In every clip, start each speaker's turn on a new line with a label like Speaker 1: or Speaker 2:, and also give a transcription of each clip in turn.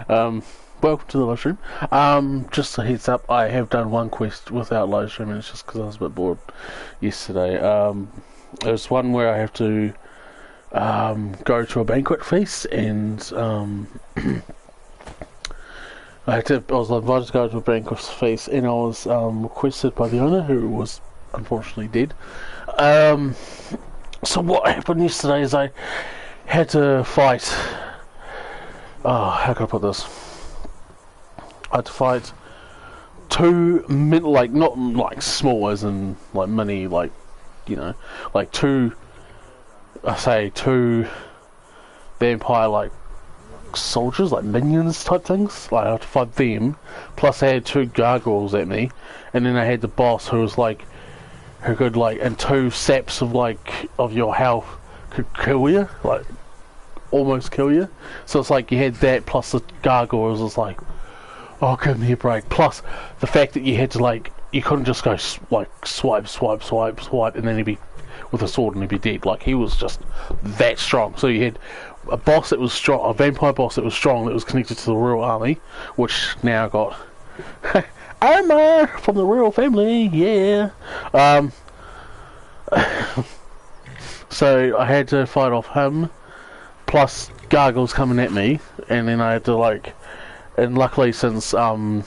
Speaker 1: Welcome to the live stream. Just a heads up, I have done one quest without live stream, and it's just because I was a bit bored yesterday. There's one where I have to go to a banquet feast, and I was invited to go to a banquet feast, and I was requested by the owner, who was unfortunately dead. So what happened yesterday is I had to fight. Oh, how can I put this? I had to fight two not like small as in like mini, like, you know, like two vampire like soldiers, like minions type things. Like I had to fight them, plus I had two gargoyles at me, and then I had the boss who was like, who could like, and two saps of your health could kill you, like almost kill you. So it's like you had that plus the gargoyles was like, oh, give me a break. Plus the fact that you had to like, you couldn't just go like swipe, and then he'd be with a sword and he'd be dead. Like he was just that strong. So you had a boss that was strong, a vampire boss that was strong, that was connected to the royal army, which now got armor from the royal family. Yeah. So I had to fight off him, plus gargoyles coming at me, and then I had to like, and luckily since the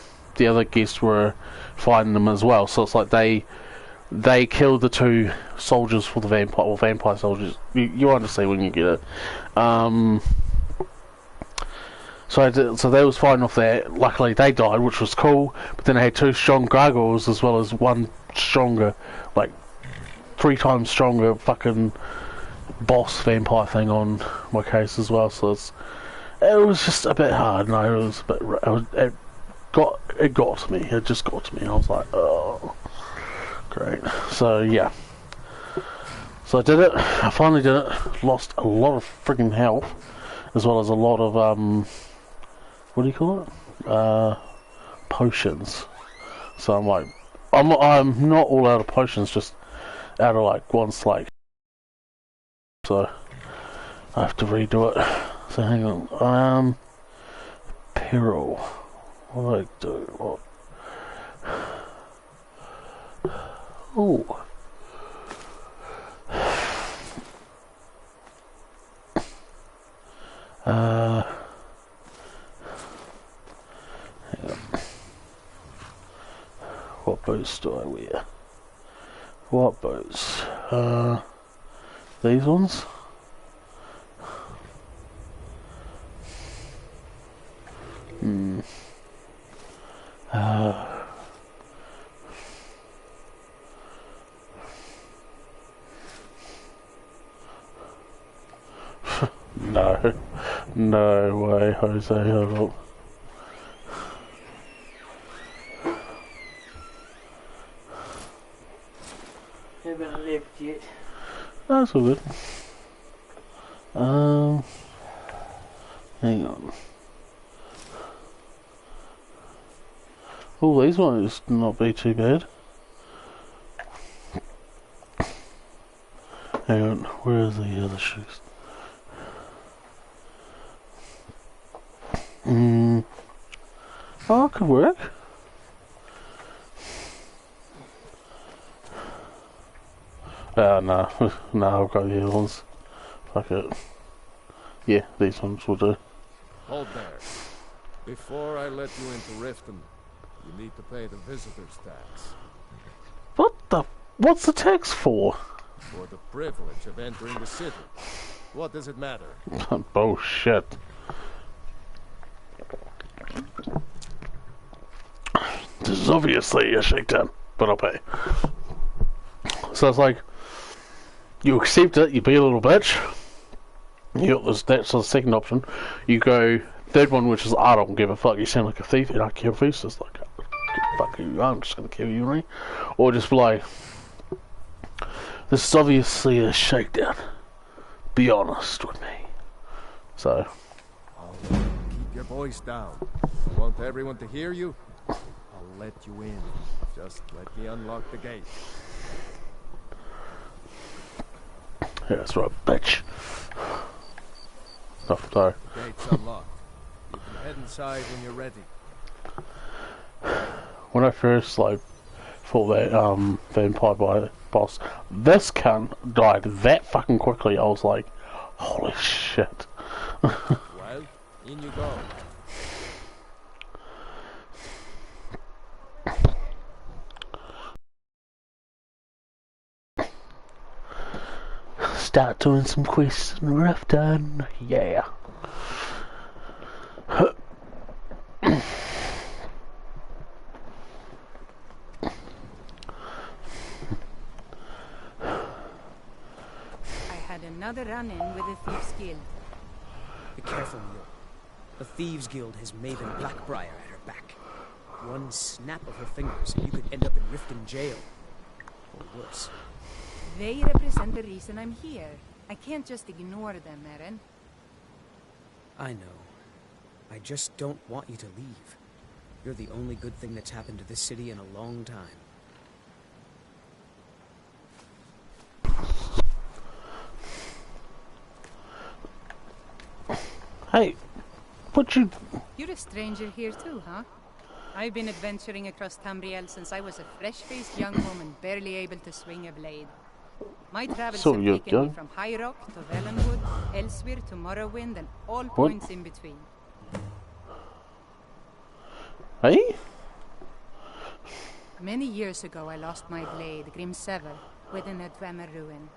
Speaker 1: other guests were fighting them as well, so it's like they killed the two soldiers for the vampire soldiers. You understand when you get it. So they was fighting off that. Luckily they died, which was cool. But then I had two strong gargoyles as well as one stronger, like 3 times stronger fucking boss vampire thing on my case as well. So it was just a bit hard. No, it was a bit. It got to me. It just got to me. I was like, oh, great. So yeah. So I did it. I finally did it. Lost a lot of friggin' health, as well as a lot of what do you call it? Potions. So I'm like, I'm not all out of potions, just out of like one slate. So I have to redo it. So hang on. Peril. What do I do? What? Ooh. Hang on. What boots do I wear? What boots? These ones? No way, Jose. Hold up.
Speaker 2: Haven't left yet.
Speaker 1: That's all good. Hang on. Oh, these ones not be too bad. Hang on, where are the other shoes? Oh, it could work. No, no, I've got the other ones. Fuck it. Yeah, these ones will do.
Speaker 3: Hold there. Before I let you into Riften, you need to pay the visitor's tax.
Speaker 1: What's the tax for?
Speaker 3: For the privilege of entering the city. What does it matter?
Speaker 1: Bullshit. This is obviously a shakedown, but I'll pay. So it's like, you accept it, you be a little bitch. That's the second option. You go, third one, which is, I don't give a fuck, you sound like a thief, and I kill thieves, it's like, fuck you, I'm just gonna kill you, right? Or just be like, this is obviously a shakedown. Be honest with me. So.
Speaker 3: Keep your voice down. I want everyone to hear you. I'll let you in. Just let me unlock the gate.
Speaker 1: Yeah, that's right, bitch. Oh, sorry.
Speaker 3: The gate's unlocked. You can head inside when you're ready.
Speaker 1: When I first like fought that vampire boss, this cunt died that fucking quickly. I was like, holy shit.
Speaker 3: Well, in you go.
Speaker 1: Start doing some quests in Riften, yeah.
Speaker 4: Another run-in with the Thieves Guild.
Speaker 5: Be careful, Mule. The Thieves Guild has Maven Blackbriar at her back. One snap of her fingers and you could end up in Riften jail. Or worse.
Speaker 4: They represent the reason I'm here. I can't just ignore them, Eren.
Speaker 5: I know. I just don't want you to leave. You're the only good thing that's happened to this city in a long time.
Speaker 1: Hey, what you...
Speaker 4: You're a stranger here too, huh? I've been adventuring across Tamriel since I was a fresh-faced young woman barely able to swing a blade. My travels have taken me from High Rock to Valenwood, Elsewhere to Morrowind, and all points in between.
Speaker 1: Hey?
Speaker 4: Many years ago I lost my blade, Grimsever, within a Dwemer ruin.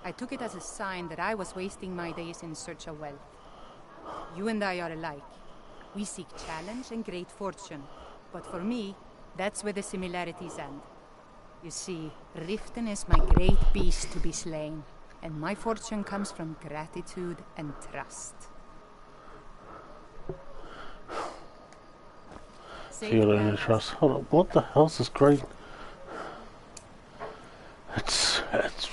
Speaker 4: I took it as a sign that I was wasting my days in search of wealth. You and I are alike. We seek challenge and great fortune. But for me, that's where the similarities end. You see, Riften is my great beast to be slain, and my fortune comes from gratitude and trust.
Speaker 1: Feeling and trust. Hold on, what the hell's this grey? It's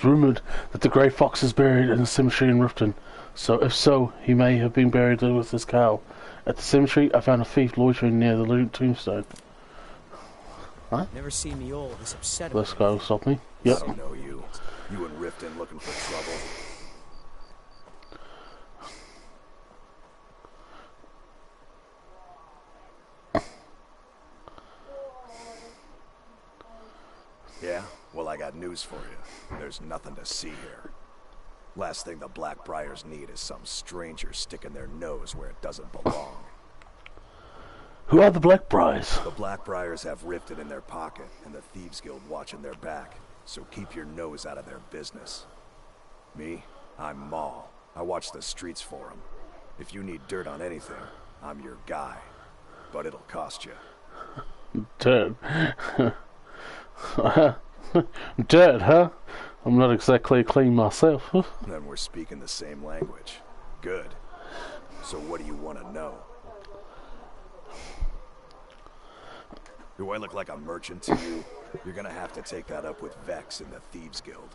Speaker 1: rumoured that the Grey Fox is buried in the cemetery in Riften. So, if so, he may have been buried with his cow. At the cemetery, I found a thief loitering near the tombstone. Huh?
Speaker 5: Never seen me all this upset.
Speaker 1: This guy will stop me. Yep.
Speaker 6: I know you. You and Riften looking for trouble. Yeah? Well, I got news for you. There's nothing to see here. Last thing the Blackbriars need is some stranger sticking their nose where it doesn't belong.
Speaker 1: Who are the Blackbriars?
Speaker 6: The Blackbriars have Riften in their pocket, and the Thieves Guild watching their back. So keep your nose out of their business. Me? I'm Maul. I watch the streets for them. If you need dirt on anything, I'm your guy. But it'll cost you.
Speaker 1: Dirt. Dirt, huh? I'm not exactly clean myself.
Speaker 6: Then we're speaking the same language. Good. So what do you want to know? Do I look like a merchant to you? You're gonna have to take that up with Vex in the Thieves Guild.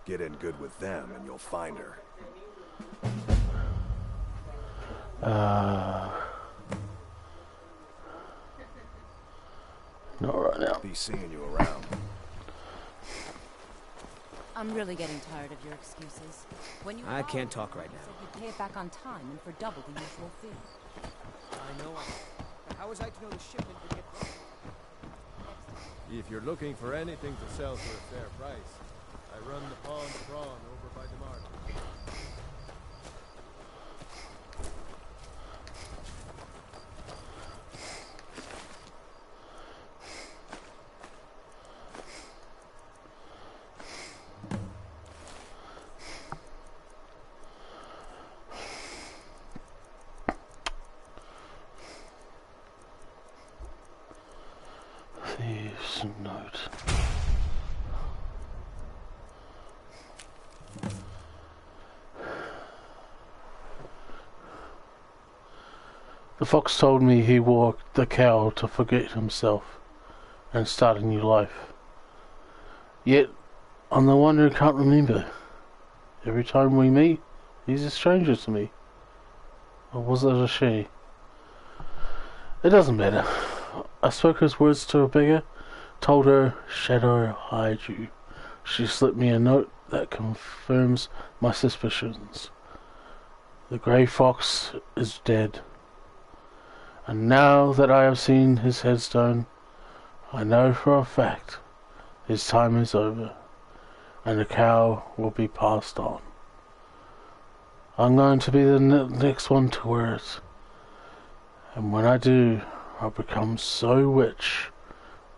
Speaker 6: Get in good with them and you'll find her.
Speaker 1: Not right now.
Speaker 6: Be seeing you around.
Speaker 7: I'm really getting tired of your excuses. When you
Speaker 5: I can't talk right now.
Speaker 7: You pay it back on time and for double the usual fee.
Speaker 5: I know. But how was I to know the shipment would get wrong?
Speaker 3: If you're looking for anything to sell for a fair price, I run the Pawn Prawn over by the market.
Speaker 1: Thieves note. The fox told me he walked the cow to forget himself and start a new life. Yet, I'm the one who can't remember. Every time we meet, he's a stranger to me. Or was it a she? It doesn't matter. I spoke his words to Rebecca, told her, Shadow hide you. She slipped me a note that confirms my suspicions. The Grey Fox is dead. And now that I have seen his headstone, I know for a fact his time is over, and the cow will be passed on. I'm going to be the next one to wear it, and when I do, I'll become so rich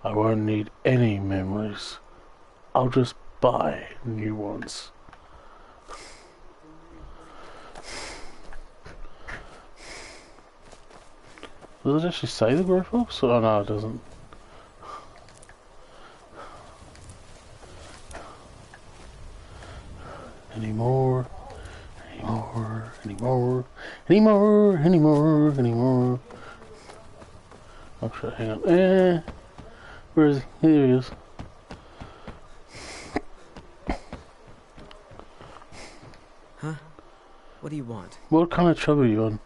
Speaker 1: I won't need any memories. I'll just buy new ones. Does it actually say the growth box? Oh no, it doesn't. Anymore. Anymore. Oh shit, hang on. Where is he? Here he is.
Speaker 5: Huh? What do you want?
Speaker 1: What kind of trouble are you on?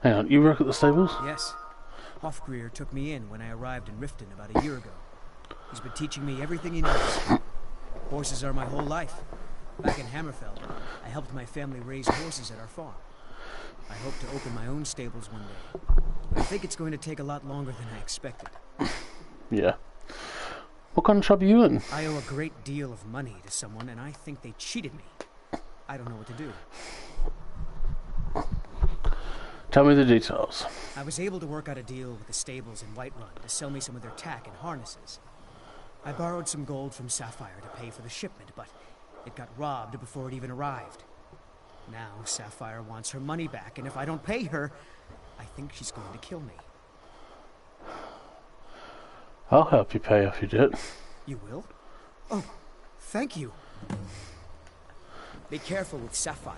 Speaker 1: Hang on, you work at the stables?
Speaker 5: Yes. Hofgreer took me in when I arrived in Riften about a year ago. He's been teaching me everything he knows. Horses are my whole life. Back in Hammerfell, I helped my family raise horses at our farm. I hope to open my own stables one day. But I think it's going to take a lot longer than I expected.
Speaker 1: Yeah. What kind of trouble are you in?
Speaker 5: I owe a great deal of money to someone, and I think they cheated me. I don't know what to do.
Speaker 1: Tell me the details.
Speaker 5: I was able to work out a deal with the stables in Whiterun to sell me some of their tack and harnesses. I borrowed some gold from Sapphire to pay for the shipment, but it got robbed before it even arrived. Now Sapphire wants her money back, and if I don't pay her, I think she's going to kill me.
Speaker 1: I'll help you pay off your debt.
Speaker 5: You will? Oh, thank you. Be careful with Sapphire.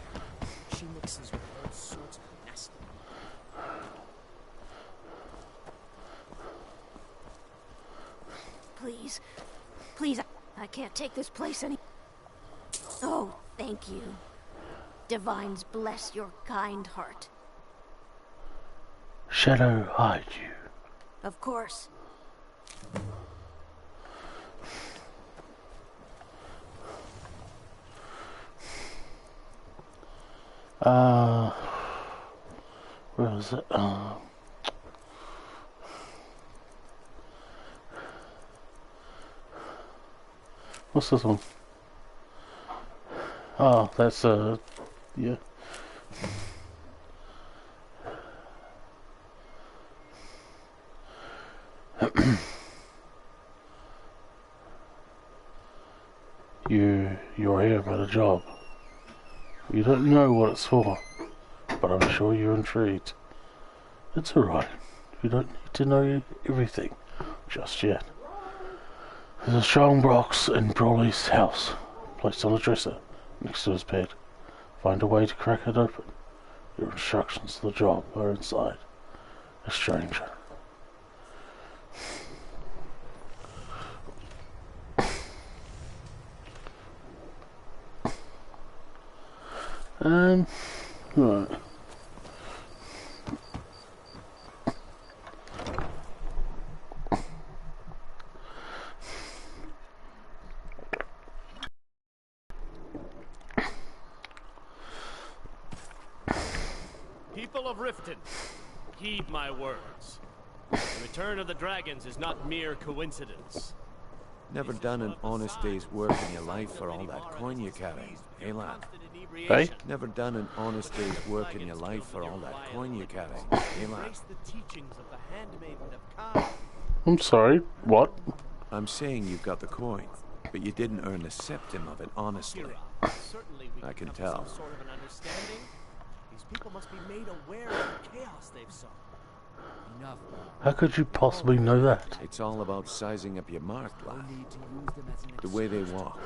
Speaker 5: She mixes with all sorts of nasty.
Speaker 8: Please. Please, I can't take this place any... Oh, thank you. Divines bless your kind heart.
Speaker 1: Shadow hide you.
Speaker 8: Of course.
Speaker 1: Where was it? What's this one? Oh, that's yeah. You're here about a job. You don't know what it's for, but I'm sure you're intrigued. It's alright. You don't need to know everything just yet. There's a strong box in Brawley's house, placed on a dresser next to his bed. Find a way to crack it open. Your instructions to the job are inside. A stranger. Right.
Speaker 9: People of Riften, heed my words. The return of the dragons is not mere coincidence.
Speaker 10: Never done an honest day's work in your life for all that coin you carry, eh, lad?
Speaker 1: Hey?
Speaker 10: Never done an honest day's work in your life for all that coin you carry, eh, lad?
Speaker 1: I'm sorry, what?
Speaker 10: I'm saying you've got the coin, but you didn't earn a septim of it honestly. I can tell.
Speaker 9: These people must be made aware of the chaos they've sown.
Speaker 5: Enough.
Speaker 1: How could you possibly know that?
Speaker 10: It's all about sizing up your mark, lad. The way they walk,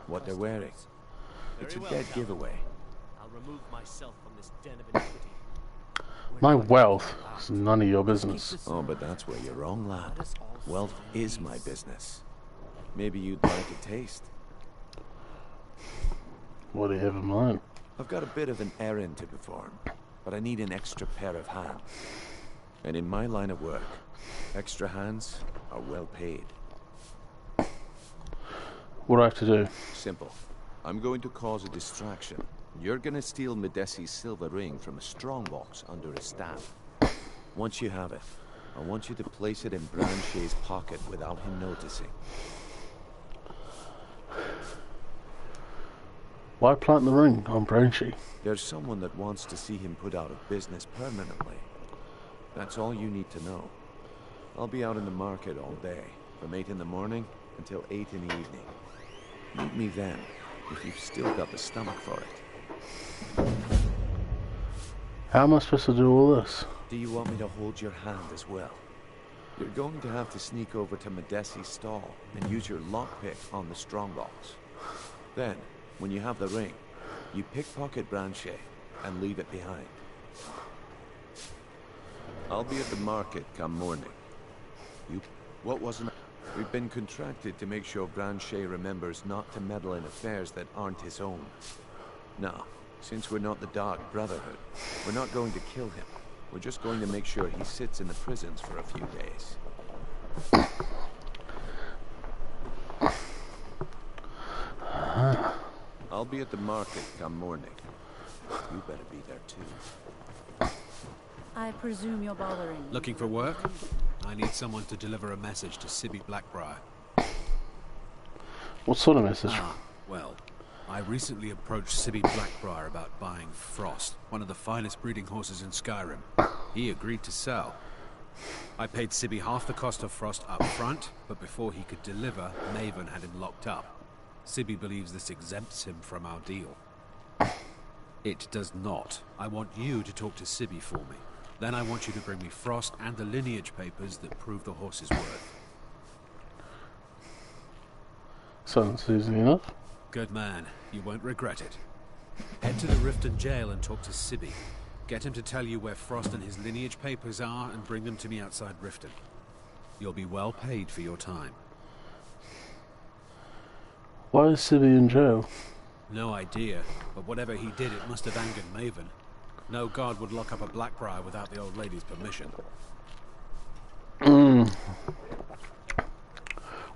Speaker 10: what they're wearing. It's a dead giveaway.
Speaker 9: I'll remove myself from this den of iniquity.
Speaker 1: My wealth is none of your business.
Speaker 10: Oh, but that's where you're wrong, lad. Wealth is my business. Maybe you'd like a taste.
Speaker 1: What do you have in mind?
Speaker 10: I've got a bit of an errand to perform, but I need an extra pair of hands. And in my line of work, extra hands are well paid.
Speaker 1: What do I have to do?
Speaker 10: Simple. I'm going to cause a distraction. You're gonna steal Medesi's silver ring from a strongbox under his staff. Once you have it, I want you to place it in Branchet's pocket without him noticing.
Speaker 1: Why plant the ring on Branchy?
Speaker 10: There's someone that wants to see him put out of business permanently. That's all you need to know. I'll be out in the market all day, from 8 in the morning until 8 in the evening. Meet me then, if you've still got the stomach for it.
Speaker 1: How am I supposed to do all this?
Speaker 10: Do you want me to hold your hand as well? You're going to have to sneak over to Medesi's stall and use your lockpick on the strongbox. Then, when you have the ring, you pickpocket Branchet and leave it behind. I'll be at the market come morning. What wasn't... We've been contracted to make sure Branchet remembers not to meddle in affairs that aren't his own. Now, since we're not the Dark Brotherhood, we're not going to kill him. We're just going to make sure he sits in the prisons for a few days. I'll be at the market come morning. You better be there too.
Speaker 7: I presume you're bothering me.
Speaker 11: Looking for work? I need someone to deliver a message to Sibby Blackbriar.
Speaker 1: What sort of message?
Speaker 11: Well, I recently approached Sibby Blackbriar about buying Frost, one of the finest breeding horses in Skyrim. He agreed to sell. I paid Sibby half the cost of Frost up front, but before he could deliver, Maven had him locked up. Sibby believes this exempts him from our deal. It does not. I want you to talk to Sibby for me. Then I want you to bring me Frost and the lineage papers that prove the horse's worth.
Speaker 1: Sounds easy enough.
Speaker 11: Good man. You won't regret it. Head to the Riften jail and talk to Sibby. Get him to tell you where Frost and his lineage papers are and bring them to me outside Riften. You'll be well paid for your time.
Speaker 1: Why is Sibby in jail?
Speaker 11: No idea, but whatever he did, it must have angered Maven. No guard would lock up a Blackbriar without the old lady's permission.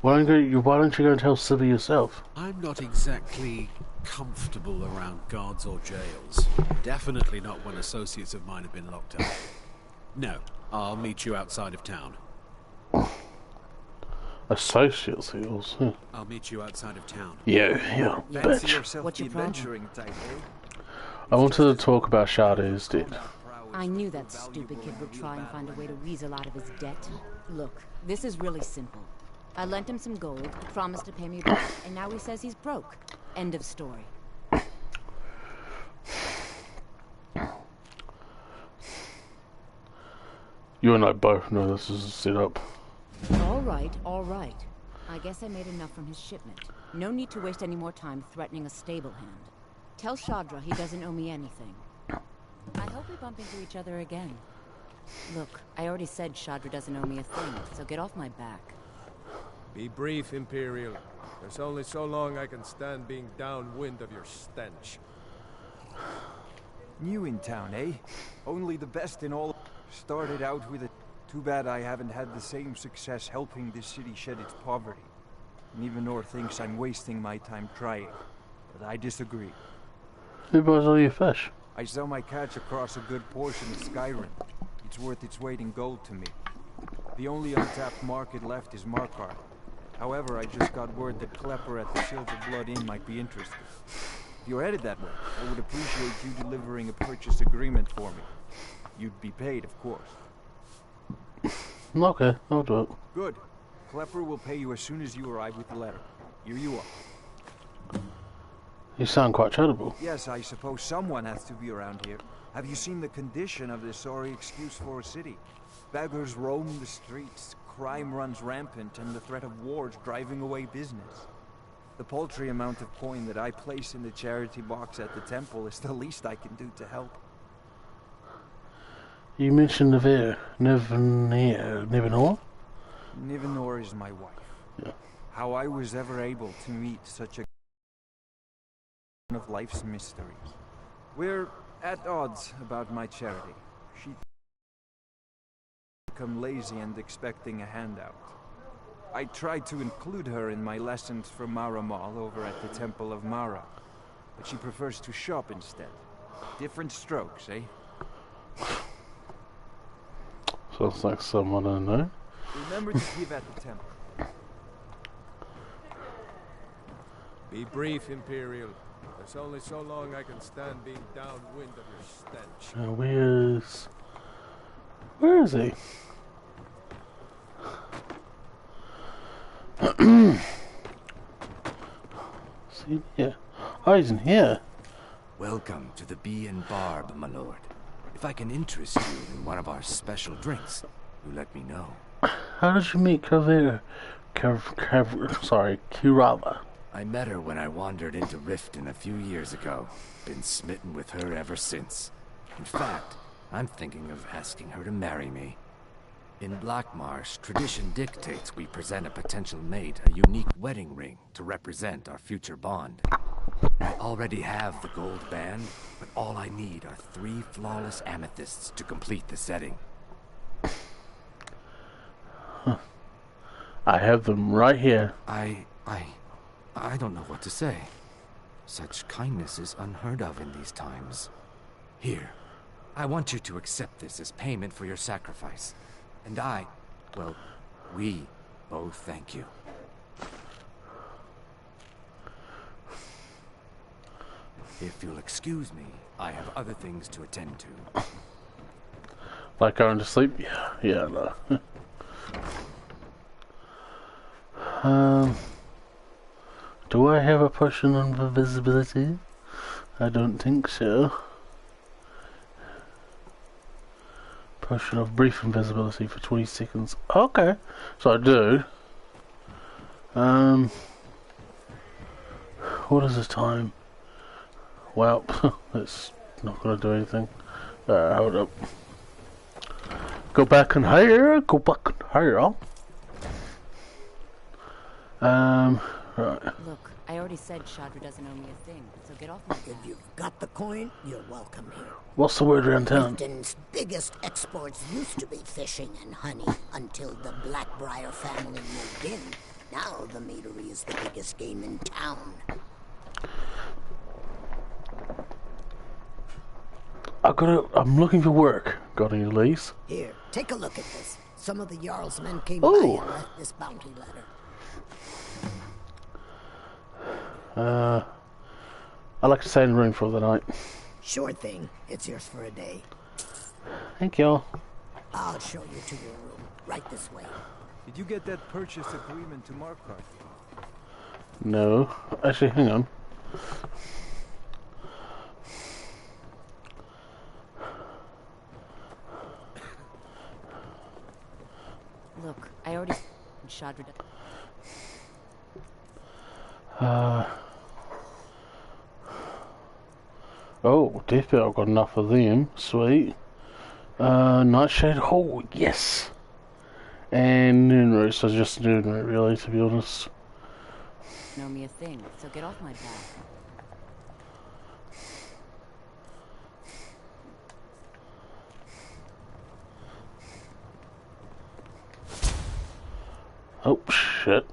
Speaker 1: Why don't you go and tell Sibby yourself?
Speaker 11: I'm not exactly comfortable around guards or jails. Definitely not when associates of mine have been locked up. No, I'll meet you outside of town.
Speaker 1: Associates of yours? Huh.
Speaker 11: I'll meet you outside of town.
Speaker 1: Yeah, bitch.
Speaker 7: What's your problem?
Speaker 1: I wanted to talk about Shadow's debt.
Speaker 7: I knew that stupid kid would try and find a way to weasel out of his debt. Look, this is really simple. I lent him some gold, he promised to pay me back, and now he says he's broke. End of story.
Speaker 1: You and I both know this is a setup.
Speaker 7: All right, all right. I guess I made enough from his shipment. No need to waste any more time threatening a stable hand. Tell Shadra he doesn't owe me anything. I hope we bump into each other again. Look, I already said Shadra doesn't owe me a thing, so get off my back.
Speaker 3: Be brief, Imperial. There's only so long I can stand being downwind of your stench.
Speaker 12: New in town, eh? Only the best in all. Started out with a... Too bad I haven't had the same success helping this city shed its poverty. Nivenor thinks I'm wasting my time trying, but I disagree.
Speaker 1: Who buys all your fish?
Speaker 12: I sell my catch across a good portion of Skyrim. It's worth its weight in gold to me. The only untapped market left is Markarth. However, I just got word that Klepper at the Silver Blood Inn might be interested. If you're headed that way, I would appreciate you delivering a purchase agreement for me. You'd be paid, of course.
Speaker 1: Okay, I'll do it.
Speaker 12: Good. Klepper will pay you as soon as you arrive with the letter. Here you are.
Speaker 1: You sound quite charitable.
Speaker 12: Yes, I suppose someone has to be around here. Have you seen the condition of this sorry excuse for a city? Beggars roam the streets, crime runs rampant, and the threat of war is driving away business. The paltry amount of coin that I place in the charity box at the temple is the least I can do to help.
Speaker 1: You mentioned Nivenor?
Speaker 12: Nivenor is my wife.
Speaker 1: Yeah.
Speaker 12: How I was ever able to meet such a one of life's mysteries. We're at odds about my charity. She become lazy and expecting a handout. I tried to include her in my lessons from Maramal over at the Temple of Mara, but she prefers to shop instead. Different strokes, eh?
Speaker 1: Sounds like someone I know.
Speaker 12: Remember to give at the temple.
Speaker 3: Be brief, Imperial. There's only so long I can stand being downwind of your stench.
Speaker 1: Where is he? See, yeah. Oh, he's in here.
Speaker 13: Welcome to the Bee and Barb, my lord. If I can interest you in one of our special drinks, you let me know.
Speaker 1: How did you meet Kirava?
Speaker 13: I met her when I wandered into Riften a few years ago. Been smitten with her ever since. In fact, I'm thinking of asking her to marry me. In Blackmarsh, tradition dictates we present a potential mate a unique wedding ring to represent our future bond. I already have the gold band, but all I need are 3 flawless amethysts to complete the setting.
Speaker 1: Huh. I have them right here.
Speaker 13: I don't know what to say. Such kindness is unheard of in these times. Here, I want you to accept this as payment for your sacrifice. And we both thank you. If you'll excuse me, I have other things to attend to.
Speaker 1: Like going to sleep? Yeah, no. Do I have a potion of invisibility? I don't think so. Potion of brief invisibility for 20 seconds. Okay, so I do. What is the time? Well, it's not gonna do anything. Hold up. Go back and hire. Go back and hire. Right.
Speaker 7: Look, I already said Chandra doesn't owe me a thing, so get off my back.
Speaker 14: If you've got the coin, you're welcome here.
Speaker 1: What's the word around town?
Speaker 14: Riften's biggest exports used to be fishing and honey until the Blackbriar family moved in. Now the meadery is the biggest game in town.
Speaker 1: I'm looking for work. Got any leads?
Speaker 14: Here, take a look at this. Some of the Jarl's men came by and left this bounty letter.
Speaker 1: I'd like to stay in the room for the night.
Speaker 14: Sure thing. It's yours for a day.
Speaker 1: Thank you.
Speaker 14: I'll show you to your room. Right this way.
Speaker 12: Did you get that purchase agreement to Markarth?
Speaker 1: No. Actually, hang on.
Speaker 7: Look, I already Chandra.
Speaker 1: Oh, definitely I've got enough of them. Sweet. Nightshade. Oh, yes. And Noonroot, so just Noonroot, really, to be honest.
Speaker 7: Know me a thing, so get off my back.
Speaker 1: Oh, shit.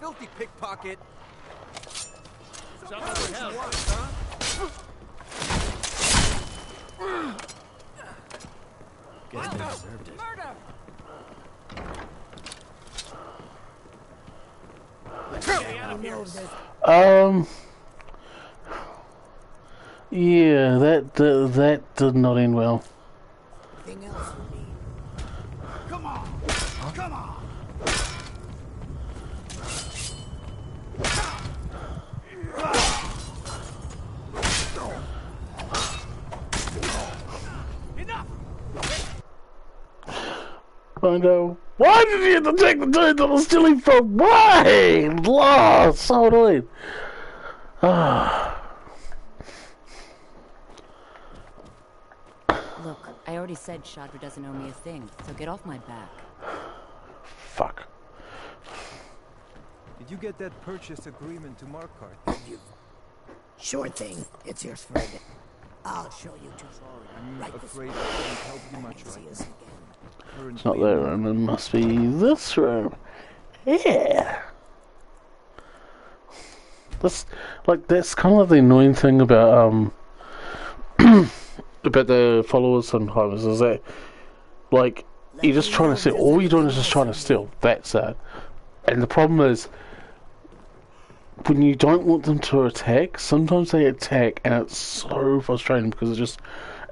Speaker 12: Filthy pickpocket!
Speaker 9: Someone would help.
Speaker 13: Guess they deserved it.
Speaker 1: Yeah, that did not end well.
Speaker 14: Anything else you need?
Speaker 12: Come on! Come on!
Speaker 1: I know. Why did you have to take the dude that was stealing from? Why? Oh, so annoying.
Speaker 7: Look, I already said Chandra doesn't owe me a thing, so get off my back.
Speaker 1: Fuck.
Speaker 12: Did you get that purchase agreement to Markarth?
Speaker 14: Sure thing. It's yours for a day. I'll show you to.
Speaker 12: I'm
Speaker 14: Right
Speaker 12: afraid I can't help you much right
Speaker 14: us
Speaker 12: now.
Speaker 14: again.
Speaker 1: It's not that room, it must be this room. Yeah. That's kind of the annoying thing about about the followers sometimes is that like you're just trying to steal. All you're doing is just trying to steal. That's it. And the problem is when you don't want them to attack, sometimes they attack, and it's so frustrating because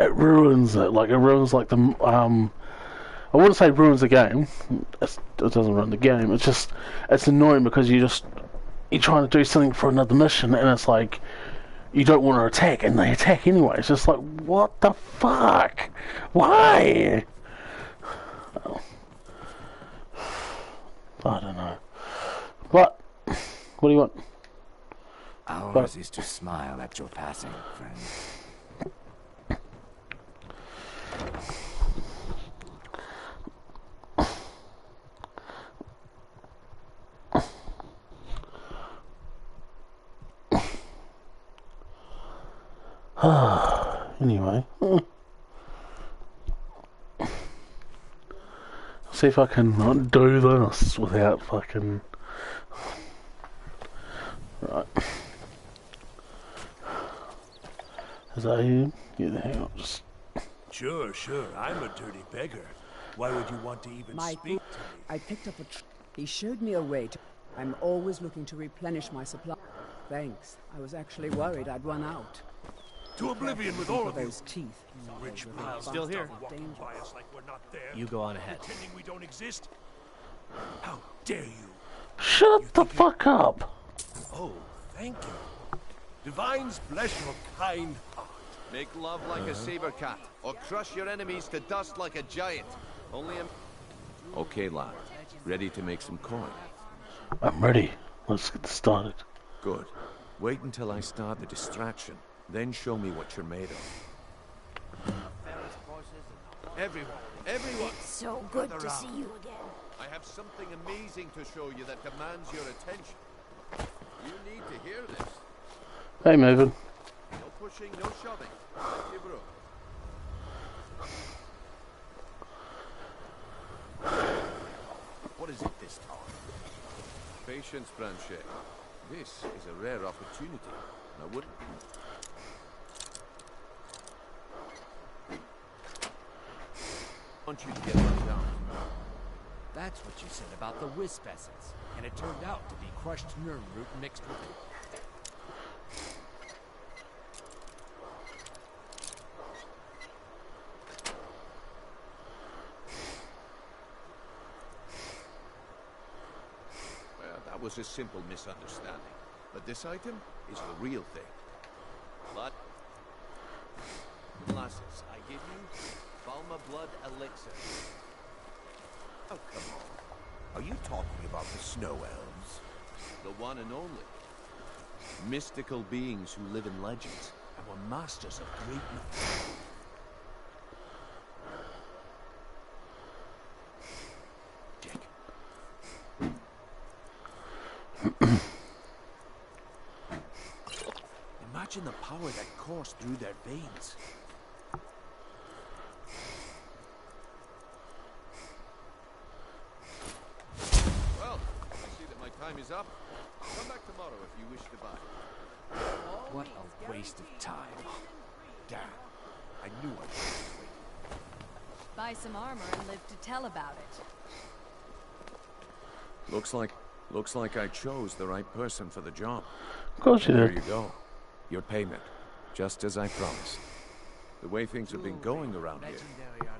Speaker 1: it ruins it. Like it ruins like the I wouldn't say ruins the game. It doesn't ruin the game. It's annoying because you're trying to do something for another mission, and it's like you don't want to attack, and they attack anyway. It's just like, what the fuck? Why? Oh. I don't know. What do you want?
Speaker 13: Ours is to smile at your passing, friend.
Speaker 1: Anyway. See if I can not do this without fucking... Right. Is that you? Yeah, hang on, just...
Speaker 15: Sure. I'm a dirty beggar. Why would you want to even speak to me?
Speaker 16: I picked up he showed me a way to... I'm always looking to replenish my supply. Thanks. I was actually worried I'd run out.
Speaker 15: To oblivion with all of you.
Speaker 16: Those teeth.
Speaker 15: Rich
Speaker 9: Still here.
Speaker 15: walking by us like we're not there.
Speaker 9: You go on ahead.
Speaker 15: Pretending we don't exist. How dare you?
Speaker 1: Shut the fuck up!
Speaker 15: Oh, thank you. Divines bless your kind heart.
Speaker 10: Make love like a saber cat, or crush your enemies to dust like a giant. Only a... Okay, lad. Ready to make some coin?
Speaker 1: I'm ready. Let's get started.
Speaker 10: Good. Wait until I start the distraction. Then show me what you're made of. Everyone!
Speaker 8: It's so good to see you again.
Speaker 10: I have something amazing to show you that demands your attention. You need to hear this.
Speaker 1: Hey, Maven.
Speaker 10: No pushing, no shoving. Let you bro.
Speaker 15: What is it this time?
Speaker 10: Patience, Branchet. This is a rare opportunity. I wouldn't... I want you to get them down.
Speaker 13: That's what you said about the wisp essence, and it turned out to be crushed nerve root mixed with it.
Speaker 10: Well, that was a simple misunderstanding. But this item is the real thing. Blood. Lasses, I give you Balma blood elixir.
Speaker 15: Oh, come on. Are you talking about the snow elves?
Speaker 10: The one and only. Mystical beings who live in legends
Speaker 15: And were masters of greatness. Imagine the power that coursed through their veins.
Speaker 10: Well, I see that my time is up. Come back tomorrow if you wish to buy.
Speaker 13: What a waste of time.
Speaker 15: Damn. I knew I was waiting.
Speaker 17: Buy some armor and live to tell about it.
Speaker 10: Looks like I chose the right person for the job.
Speaker 1: Of course you
Speaker 10: There
Speaker 1: did.
Speaker 10: you go. Your payment. Just as I promised. The way things have been going around here,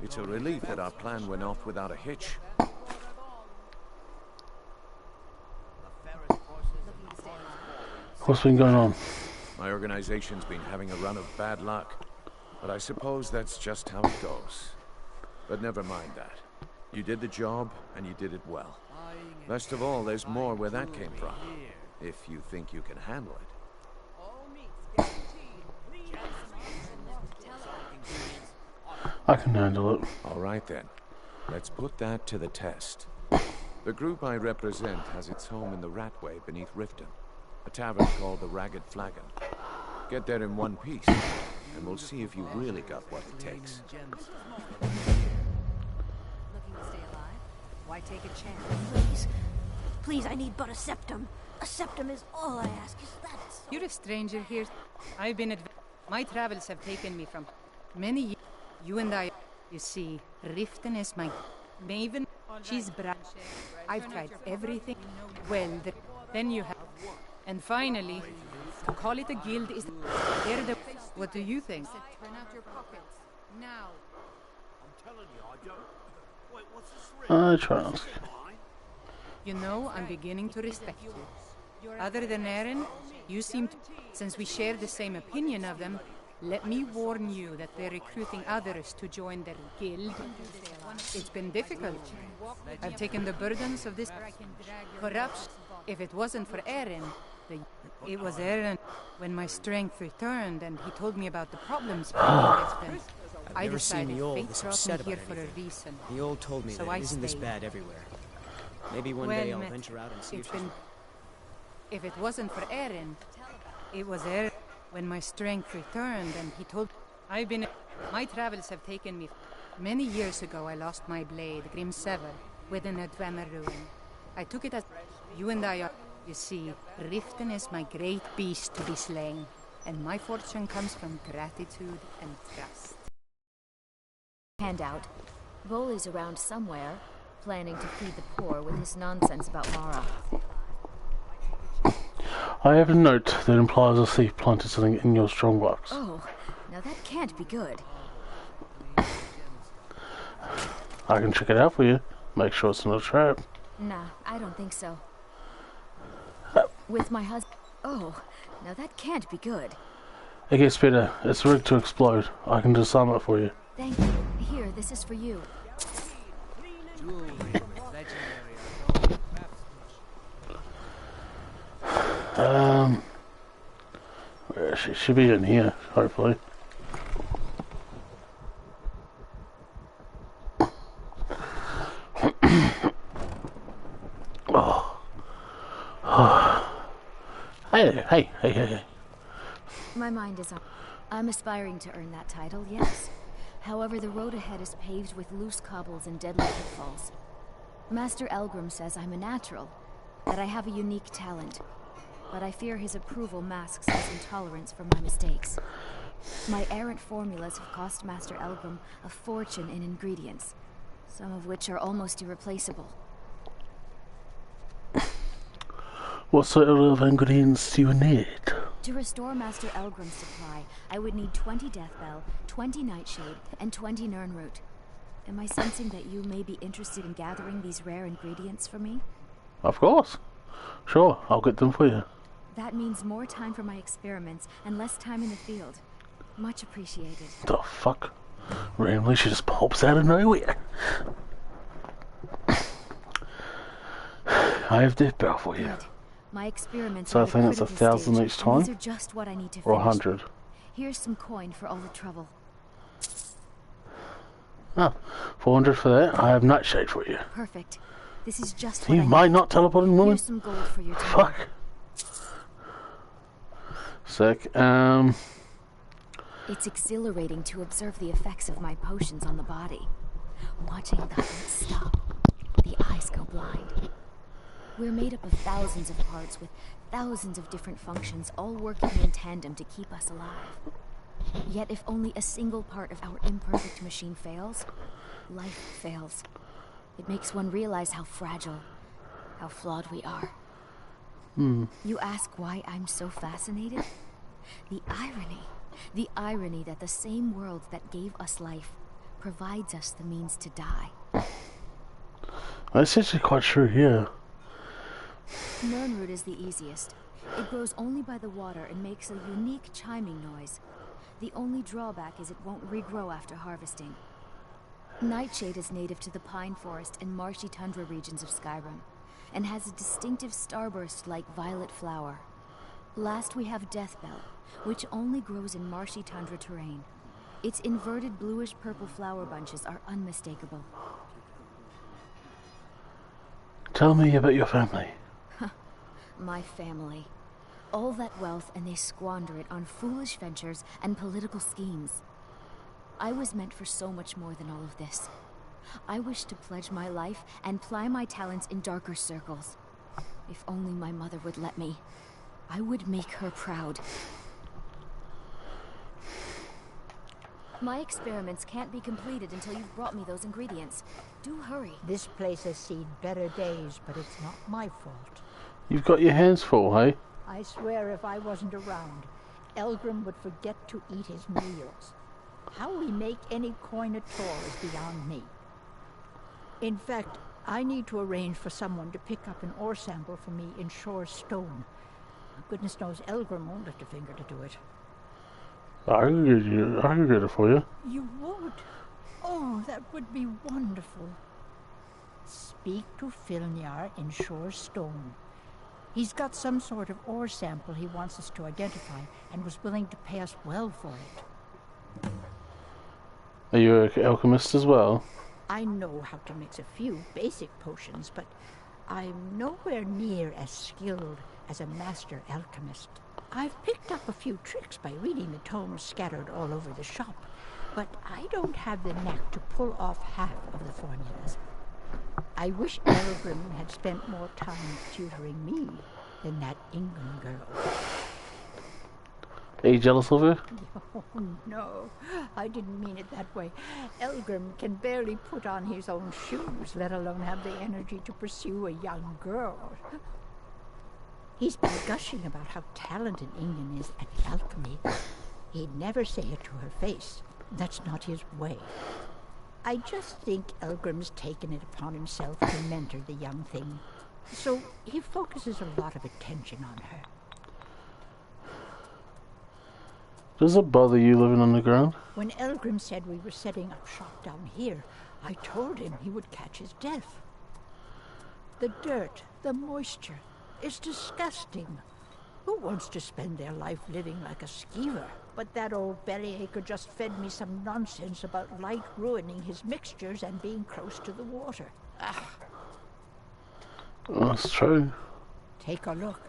Speaker 10: it's a relief that our plan went off without a hitch.
Speaker 1: What's been going on?
Speaker 10: My organization's been having a run of bad luck. But I suppose that's just how it goes. But never mind that. You did the job, and you did it well. Best of all, there's more where that came from. If you think you can handle it.
Speaker 1: I can handle it.
Speaker 10: All right then. Let's put that to the test. The group I represent has its home in the Ratway beneath Riften, a tavern called the Ragged Flagon. Get there in one piece, and we'll see if you really got what it takes.
Speaker 17: Looking to stay alive? Why take a chance?
Speaker 8: Please. Please, I need but a septum. A septum is all I ask. Is that so?
Speaker 4: You're a stranger here. I've been my travels have taken me from many years. You and I, you see, Riften is my maven. She's bright. I've tried everything. Well, then you have. And finally, to call it a guild is... They're the... What do you think? Turn out your pockets. Now.
Speaker 15: I'm telling you, I don't... Wait, what's this
Speaker 1: I trust.
Speaker 4: You know, I'm beginning to respect you. Other than Aaron, you seem to... Since we share the same opinion of them, let me warn you that they're recruiting others to join their guild. It's been difficult. I've taken the burdens of this corruption. If it wasn't for Aaron, it was Aaron when my strength returned and he told me about the problems. I
Speaker 5: Never seen
Speaker 4: decided
Speaker 5: the old
Speaker 4: fate
Speaker 5: this
Speaker 4: brought
Speaker 5: upset
Speaker 4: me here
Speaker 5: about
Speaker 4: for a
Speaker 5: anything.
Speaker 4: reason.
Speaker 5: The old told me
Speaker 4: So
Speaker 5: that
Speaker 4: I
Speaker 5: it isn't this
Speaker 4: stayed.
Speaker 5: bad everywhere. Maybe one day I'll venture out and see if she's right.
Speaker 4: If it wasn't for Aaron, it was Aaron when my strength returned and he told... My travels have taken me... Many years ago I lost my blade, Grim 7, within a Dwemer ruin. I took it as... You and I are... You see, Riften is my great beast to be slain, and my fortune comes from gratitude and trust.
Speaker 7: Handout. Vol is around somewhere, planning to feed the poor with his nonsense about Mara.
Speaker 1: I have a note that implies a thief planted something in your strongbox.
Speaker 7: Oh, now that can't be good.
Speaker 1: I can check it out for you. Make sure it's not a trap.
Speaker 7: Nah, I don't think so. With my husband... Oh, now that can't be good.
Speaker 1: It gets better. It's rigged to explode. I can disarm it for you.
Speaker 7: Thank you. Here, this is for you.
Speaker 1: She should be in here, hopefully. Hey.
Speaker 7: My mind is on... I'm aspiring to earn that title, yes. However, the road ahead is paved with loose cobbles and deadly pitfalls. Master Elgrim says I'm a natural, that I have a unique talent. But I fear his approval masks his intolerance for my mistakes. My errant formulas have cost Master Elgrim a fortune in ingredients, some of which are almost irreplaceable.
Speaker 1: What sort of ingredients do you need?
Speaker 7: To restore Master Elgrim's supply, I would need 20 Deathbell, 20 Nightshade, and 20 Nirnroot. Am I sensing that you may be interested in gathering these rare ingredients for me?
Speaker 1: Of course. Sure, I'll get them for you.
Speaker 7: That means more time for my experiments and less time in the field. Much appreciated.
Speaker 1: The fuck? Randomly she just pops out of nowhere. I have Deathbell for you.
Speaker 7: Good. My experiments
Speaker 1: So I
Speaker 7: are
Speaker 1: think it's 1,000 each time?
Speaker 7: These are just what I need to
Speaker 1: or
Speaker 7: finish.
Speaker 1: 100.
Speaker 7: Here's some coin for all the trouble.
Speaker 1: Ah, 400 for that. I have Nightshade for you.
Speaker 7: Perfect. This is just what
Speaker 1: You
Speaker 7: I
Speaker 1: might
Speaker 7: need.
Speaker 1: not teleporting woman.
Speaker 7: Here's some gold for your time.
Speaker 1: Fuck. Sick.
Speaker 7: It's exhilarating to observe the effects of my potions on the body. Watching the heart stop, the eyes go blind. We're made up of thousands of parts with thousands of different functions, all working in tandem to keep us alive. Yet if only a single part of our imperfect machine fails, life fails. It makes one realize how fragile, how flawed we are. You ask why I'm so fascinated? The irony that the same world that gave us life provides us the means to die.
Speaker 1: That's actually quite true, yeah.
Speaker 7: Nirnroot is the easiest. It grows only by the water and makes a unique chiming noise. The only drawback is it won't regrow after harvesting. Nightshade is native to the pine forest and marshy tundra regions of Skyrim, and has a distinctive starburst-like violet flower. Last we have Deathbell, which only grows in marshy tundra terrain. Its inverted bluish-purple flower bunches are unmistakable.
Speaker 1: Tell me about your family.
Speaker 18: My family. All that wealth and they squander it on foolish ventures and political schemes. I was meant for so much more than all of this. I wish to pledge my life and ply my talents in darker circles. If only my mother would let me, I would make her proud. My experiments can't be completed until you've brought me those ingredients. Do hurry.
Speaker 19: This place has seen better days, but it's not my fault.
Speaker 1: You've got your hands full, hey?
Speaker 19: I swear if I wasn't around, Elgrim would forget to eat his meals. How we make any coin at all is beyond me. In fact, I need to arrange for someone to pick up an ore sample for me in Shore's stone. Goodness knows Elgrim won't lift a finger to do it.
Speaker 1: I can get it for you.
Speaker 19: You would? Oh, that would be wonderful. Speak to Filnyar in Shore's stone. He's got some sort of ore sample he wants us to identify and was willing to pay us well for it.
Speaker 1: Are you an alchemist as well?
Speaker 19: I know how to mix a few basic potions, but I'm nowhere near as skilled as a master alchemist. I've picked up a few tricks by reading the tomes scattered all over the shop, but I don't have the knack to pull off half of the formulas. I wish Elgrim had spent more time tutoring me than that Ingun girl.
Speaker 1: Are you jealous of her?
Speaker 19: Oh, no. I didn't mean it that way. Elgrim can barely put on his own shoes, let alone have the energy to pursue a young girl. He's been gushing about how talented Ingun is at alchemy. He'd never say it to her face. That's not his way. I just think Elgrim's taken it upon himself to mentor the young thing. So he focuses a lot of attention on her.
Speaker 1: Does it bother you living underground?
Speaker 19: When Elgrim said we were setting up shop down here, I told him he would catch his death. The dirt, the moisture, is disgusting. Who wants to spend their life living like a skeever? But that old bellyacre just fed me some nonsense about light ruining his mixtures and being close to the water. Ah.
Speaker 1: Oh, that's true.
Speaker 19: Take a look.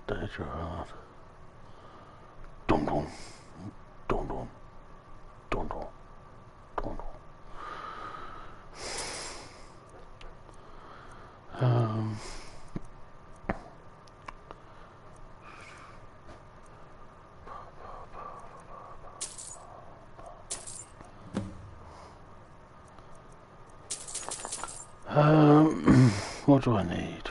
Speaker 19: Danger hard. Dum dum. Dum dum. Dum dum. Dum dum. What do I need?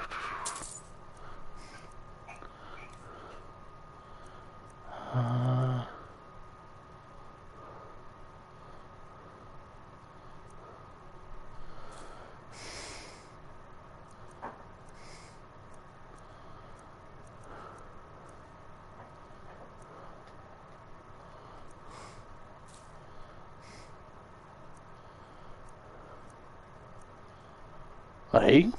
Speaker 19: Hey?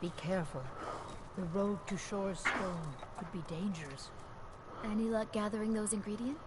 Speaker 19: Be careful. The road to Shore's Stone could be dangerous.
Speaker 18: Any luck gathering those ingredients?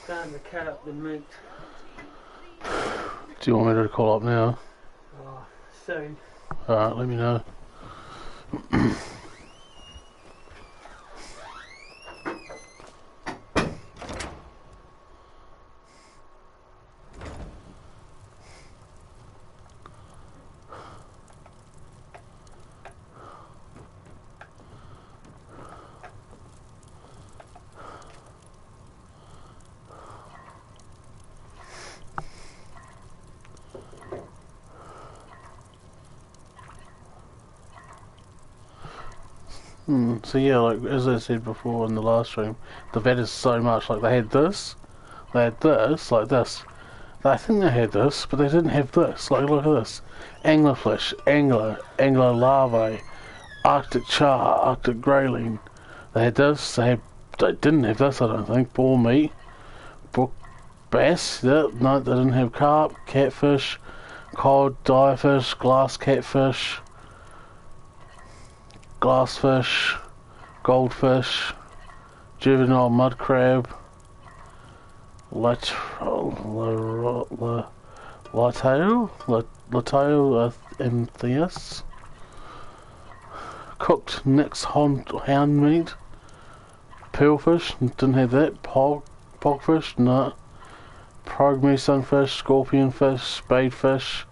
Speaker 2: Time to cut up the meat.
Speaker 1: Do you want me to call up now?
Speaker 2: Oh, soon.
Speaker 1: Alright, let me know. So yeah, like as I said before in the last stream, the vet is so much like they had this, like this. I think they had this, but they didn't have this. Like look at this, anglerfish, angler larvae, Arctic char, Arctic grayling. They had this. They didn't have this. I don't think. Boar meat, brook bass. Yeah, no, they didn't have carp, catfish, cod, direfish, glass catfish. Glassfish, goldfish, juvenile mud crab, latail, Antheus, cooked Nick's hound meat, pearlfish, didn't have that, pogfish, no, progme sunfish, scorpionfish, spadefish,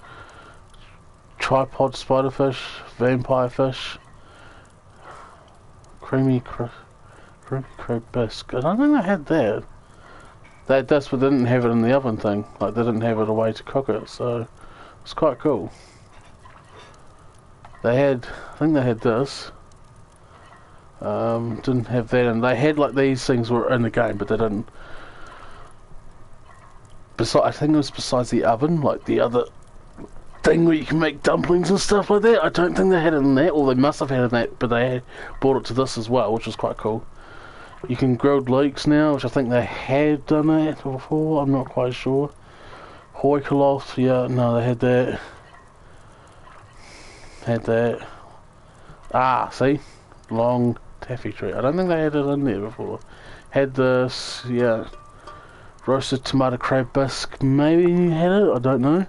Speaker 1: tripod spiderfish, vampire fish, creamy crab bisque. I don't think they had that. They had this, but they didn't have it in the oven thing. Like, they didn't have it a way to cook it, so it's quite cool. They had, I think they had this. Didn't have that, and they had, like, these things were in the game, but they didn't. I think it was besides the oven, like the other thing where you can make dumplings and stuff like that. I don't think they had it in that, or they must have had it in that, but they had brought it to this as well, which was quite cool. You can grilled leeks now, which I think they had done that before, I'm not quite sure. Hoi koloth, yeah, no, they had that. Had that. Ah, see? Long taffy tree. I don't think they had it in there before. Had this, yeah. Roasted tomato crab bisque, maybe you had it, I don't know.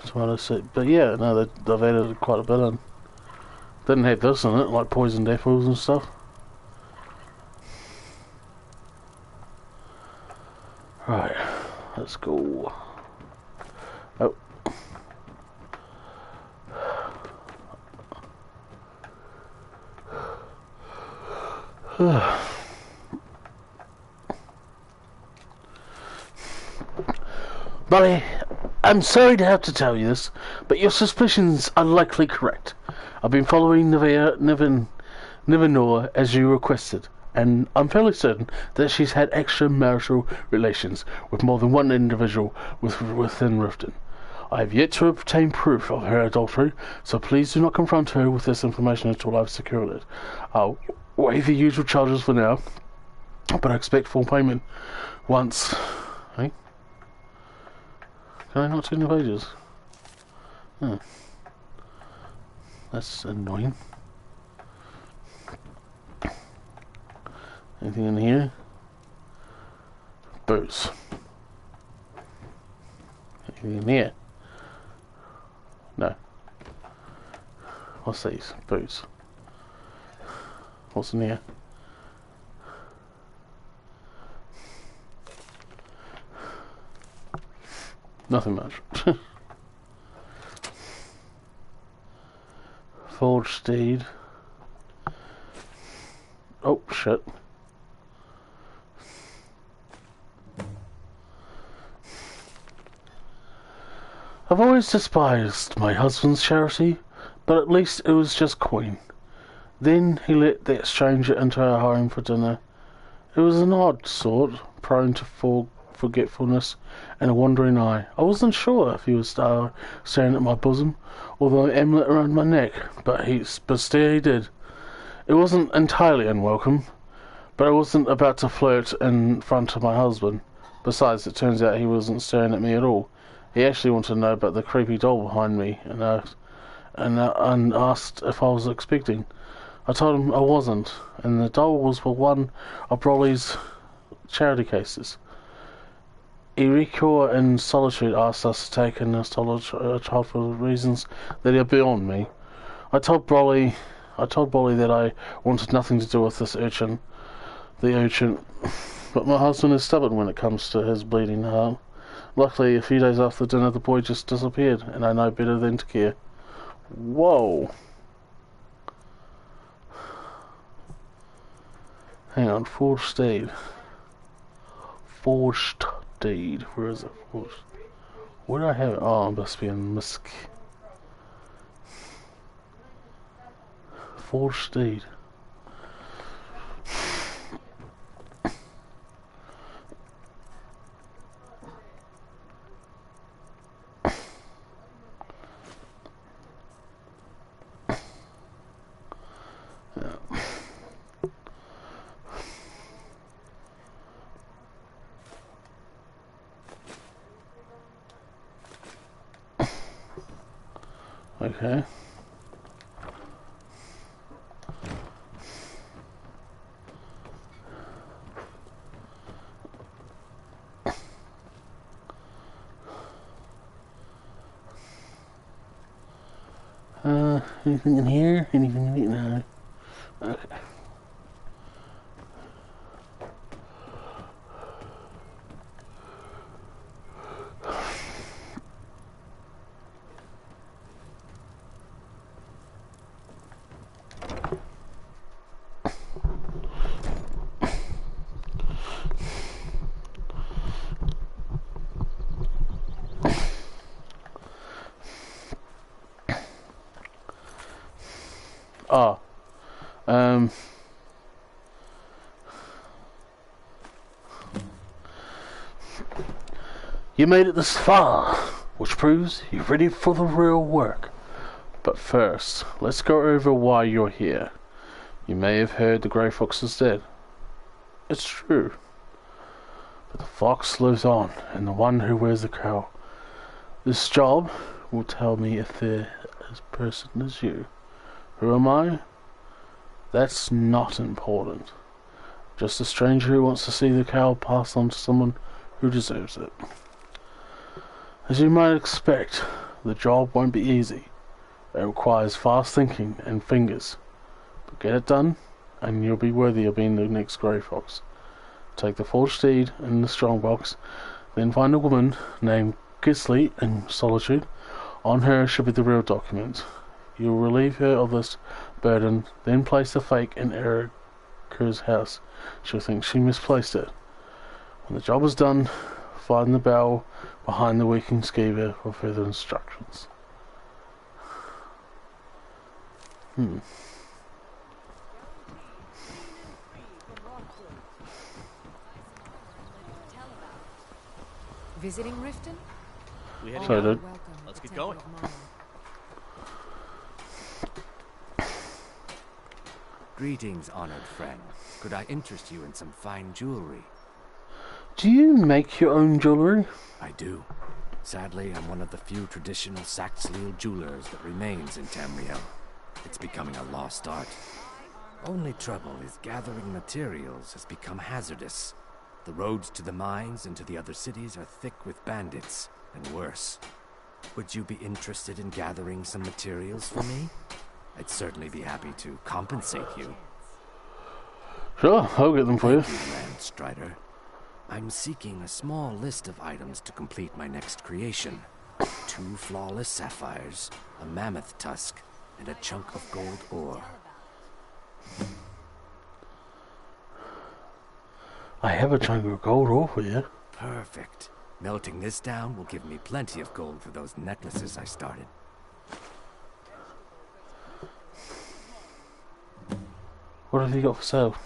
Speaker 1: Tomato soup, but yeah, no, they've added quite a bit in. Didn't have this in it, like poisoned apples and stuff. Right, let's go. Oh. Buddy, I'm sorry to have to tell you this, but your suspicions are likely correct. I've been following Nivenor as you requested, and I'm fairly certain that she's had extramarital relations with more than one individual within Riften. I have yet to obtain proof of her adultery, so please do not confront her with this information until I've secured it. I'll waive the usual charges for now, but I expect full payment once Hey? Can I not see any pages? Huh. That's annoying. Anything in here? Boots. Anything in here? No. What's these? Boots. What's in here? Nothing much. Forged steed. Oh, shit. I've always despised my husband's charity, but at least it was just coin. Then he let that stranger into our home for dinner. It was an odd sort, prone to forgetfulness and a wandering eye. I wasn't sure if he was staring at my bosom or the amulet around my neck, but still he did. It wasn't entirely unwelcome, but I wasn't about to flirt in front of my husband. Besides, it turns out he wasn't staring at me at all. He actually wanted to know about the creepy doll behind me and asked if I was expecting. I told him I wasn't, and the doll was for one of Broly's charity cases. Ericor in solitude asked us to take in a child for reasons that are beyond me. I told Broly that I wanted nothing to do with this urchin, but my husband is stubborn when it comes to his bleeding heart. Luckily, a few days after dinner, the boy just disappeared, and I know better than to care. Whoa. Hang on, forged steed. Forged steed. Where is it? Forged. Where do I have it? Oh, it must be in Misk. Forged steed. Okay. Anything in here? Anything in here? No. Okay. Ah. You made it this far, which proves you're ready for the real work. But first, let's go over why you're here. You may have heard the Grey Fox is dead. It's true. But the fox lives on, and the one who wears the cowl. This job will tell me if this person is you. Who am I? That's not important. Just a stranger who wants to see the cowl passed on to someone who deserves it. As you might expect, the job won't be easy. It requires fast thinking and fingers. But get it done, and you'll be worthy of being the next Grey Fox. Take the forged steed in the strongbox, then find a woman named Gisley in solitude. On her should be the real document. You'll relieve her of this burden, then place the fake in Erica's house. She'll think she misplaced it. When the job is done, find the bell behind the weakened skeever for further instructions.
Speaker 17: Visiting Riften?
Speaker 9: We heading
Speaker 1: Sorry,
Speaker 9: out?
Speaker 1: dude.
Speaker 9: Let's get going.
Speaker 13: Greetings, honored friend. Could I interest you in some fine jewelry?
Speaker 1: Do you make your own jewelry?
Speaker 13: I do. Sadly, I'm one of the few traditional Saxhleel jewelers that remains in Tamriel. It's becoming a lost art. Only trouble is gathering materials has become hazardous. The roads to the mines and to the other cities are thick with bandits, and worse. Would you be interested in gathering some materials for me? I'd certainly be happy to compensate you.
Speaker 1: Sure, I'll get them for you.
Speaker 13: Thank you, Land Strider. I'm seeking a small list of items to complete my next creation. 2 flawless sapphires, a mammoth tusk, and a chunk of gold ore.
Speaker 1: I have a chunk of gold ore for you.
Speaker 13: Perfect. Melting this down will give me plenty of gold for those necklaces I started.
Speaker 1: What have you got for sale?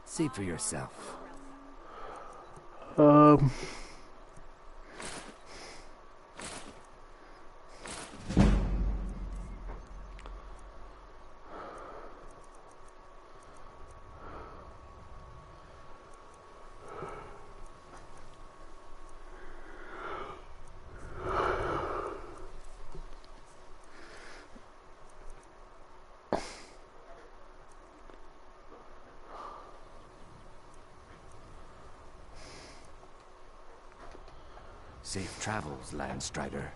Speaker 13: See for yourself. Safe travels, Landstrider.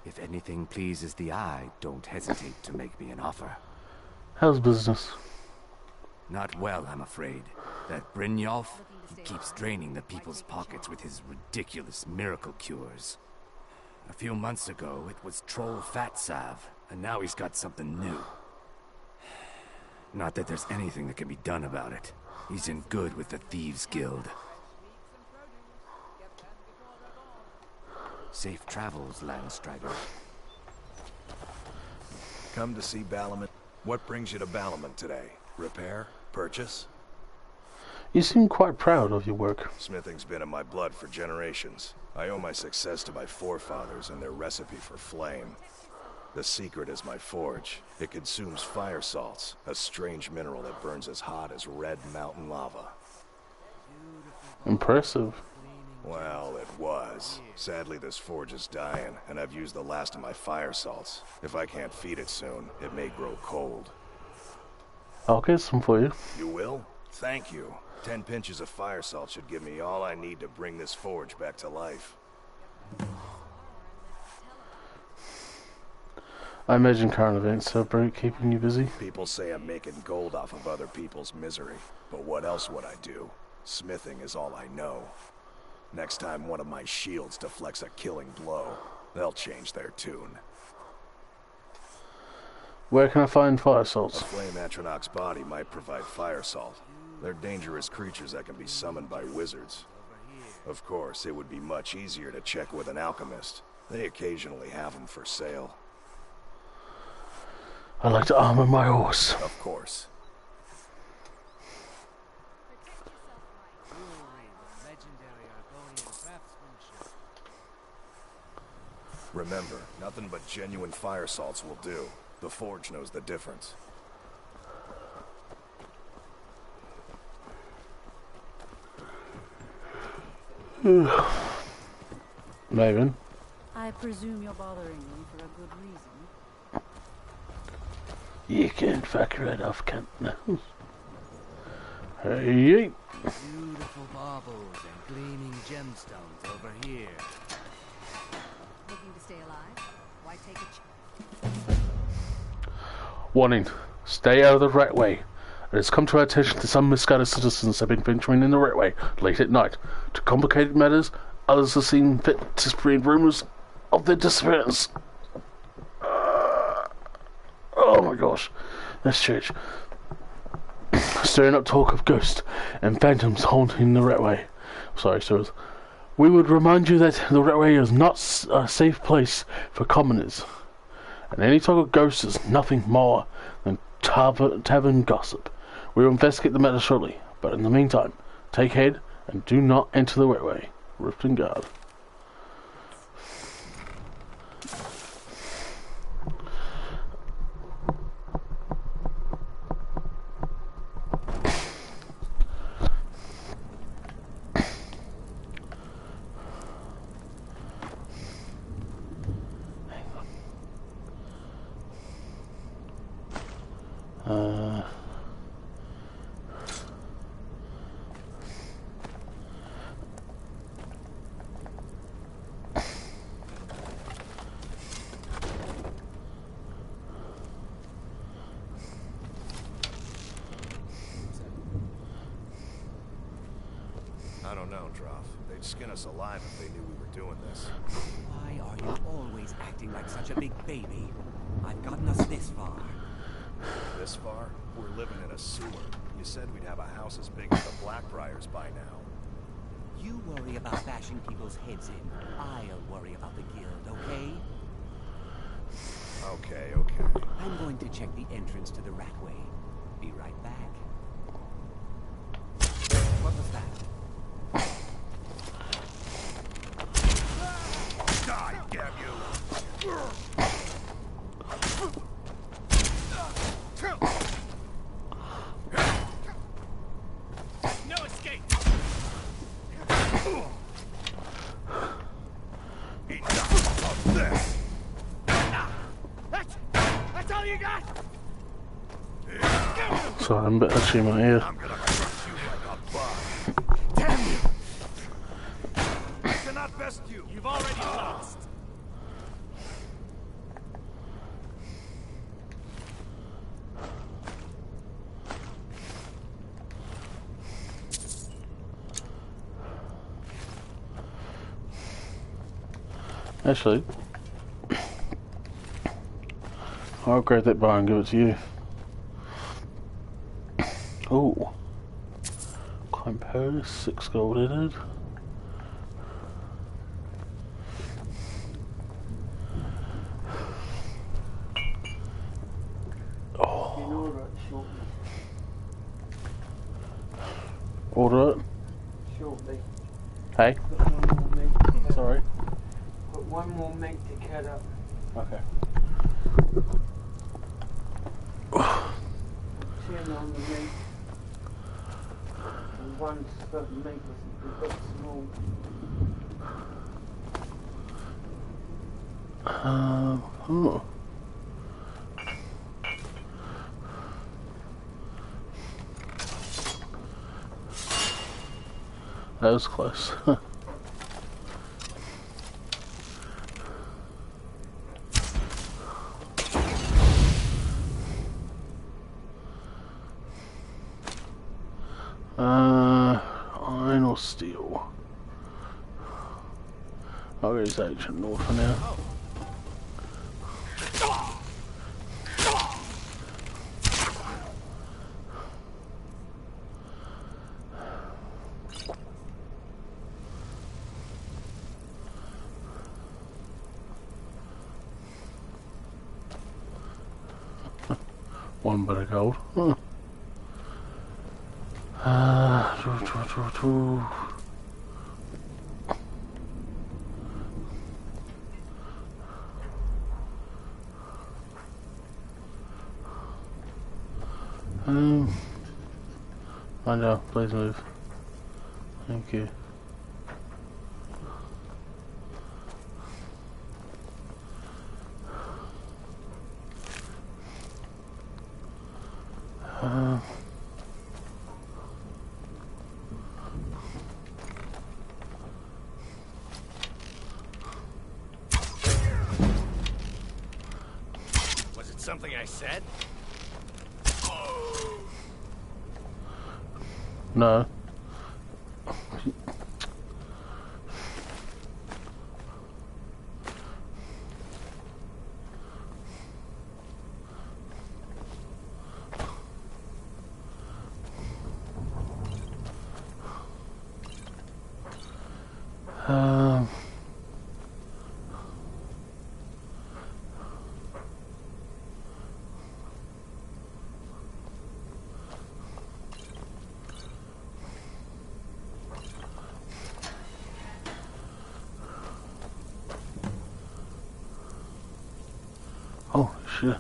Speaker 13: If anything pleases the eye, don't hesitate to make me an offer.
Speaker 1: How's business?
Speaker 13: Not well, I'm afraid. That Brynjolf, he keeps draining the people's pockets with his ridiculous miracle cures. A few months ago, it was Troll Fat Salve, and now he's got something new. Not that there's anything that can be done about it. He's in good with the Thieves Guild. Safe travels, Landstrider.
Speaker 6: Come to see Balamant. What brings you to Balamant today? Repair? Purchase?
Speaker 1: You seem quite proud of your work.
Speaker 6: Smithing's been in my blood for generations. I owe my success to my forefathers and their recipe for flame. The secret is my forge. It consumes fire salts, a strange mineral that burns as hot as red mountain lava.
Speaker 1: Impressive.
Speaker 6: Well, it was. Sadly, this forge is dying, and I've used the last of my fire salts. If I can't feed it soon, it may grow cold.
Speaker 1: I'll get some for you.
Speaker 6: You will? Thank you. 10 pinches of fire salt should give me all I need to bring this forge back to life.
Speaker 1: I imagine current events are keeping you busy.
Speaker 6: People say I'm making gold off of other people's misery, but what else would I do? Smithing is all I know. Next time one of my shields deflects a killing blow, they'll change their tune.
Speaker 1: Where can I find fire salts?
Speaker 6: A flame Atronach's body might provide fire salt. They're dangerous creatures that can be summoned by wizards. Of course, it would be much easier to check with an alchemist. They occasionally have them for sale.
Speaker 1: I like to armor my horse.
Speaker 6: Of course. Remember, nothing but genuine fire salts will do. The forge knows the difference.
Speaker 1: Maven.
Speaker 20: I presume you're bothering me for a good reason.
Speaker 1: You can fuck right off, can't you? Hey.
Speaker 13: Beautiful baubles and gleaming gemstones over here.
Speaker 17: Looking to stay alive? Why take a chance?
Speaker 1: Warning. Stay out of the right way. It has come to our attention that some misguided citizens have been venturing in the right way late at night. To complicate matters, others have seen fit to spread rumors of their disappearance. Oh my gosh. This church. Stirring up talk of ghosts and phantoms haunting the right way. Sorry, sirs. We would remind you that the right way is not a safe place for commoners. And any talk of ghosts is nothing more than tavern gossip. We will investigate the matter shortly, but in the meantime, take heed and do not enter the right way. Riften Guard.
Speaker 6: I don't know, Droff. They'd skin us alive if they knew we were doing this.
Speaker 21: Why are you always acting like such a big baby? I've gotten us this far.
Speaker 6: This far? We're living in a sewer. You said we'd have a house as big as the Blackbriars by now.
Speaker 21: You worry about bashing people's heads in. I'll worry about the guild, okay?
Speaker 6: Okay.
Speaker 21: I'm going to check the entrance to the Ratway. Be right back. What was that?
Speaker 6: Die, damn you!
Speaker 9: No escape!
Speaker 6: Enough of this!
Speaker 9: That's all you got?
Speaker 1: Sorry, I'm a bit itchy in my ear.
Speaker 6: I'm gonna crush you like a bug. Damn you! I cannot best you!
Speaker 9: You've already lost.
Speaker 1: Actually, I'll grab that bar and give it to you. Oh, climb post, 6 gold added. Oh.
Speaker 2: You know that shortly.
Speaker 1: Order it.
Speaker 2: Shortly.
Speaker 1: Hey.
Speaker 2: Put one more meat to cut
Speaker 1: Sorry.
Speaker 2: up. Put one more meat to cut up.
Speaker 1: Okay.
Speaker 2: Chin on the meat. And one certain meat was a bit small.
Speaker 1: Oh. That was close. Iron or steel? I'll go use ancient north for now. One bit of gold. Huh. I know, please move. Thank you.
Speaker 9: Was it something I said?
Speaker 1: No. Oh shit.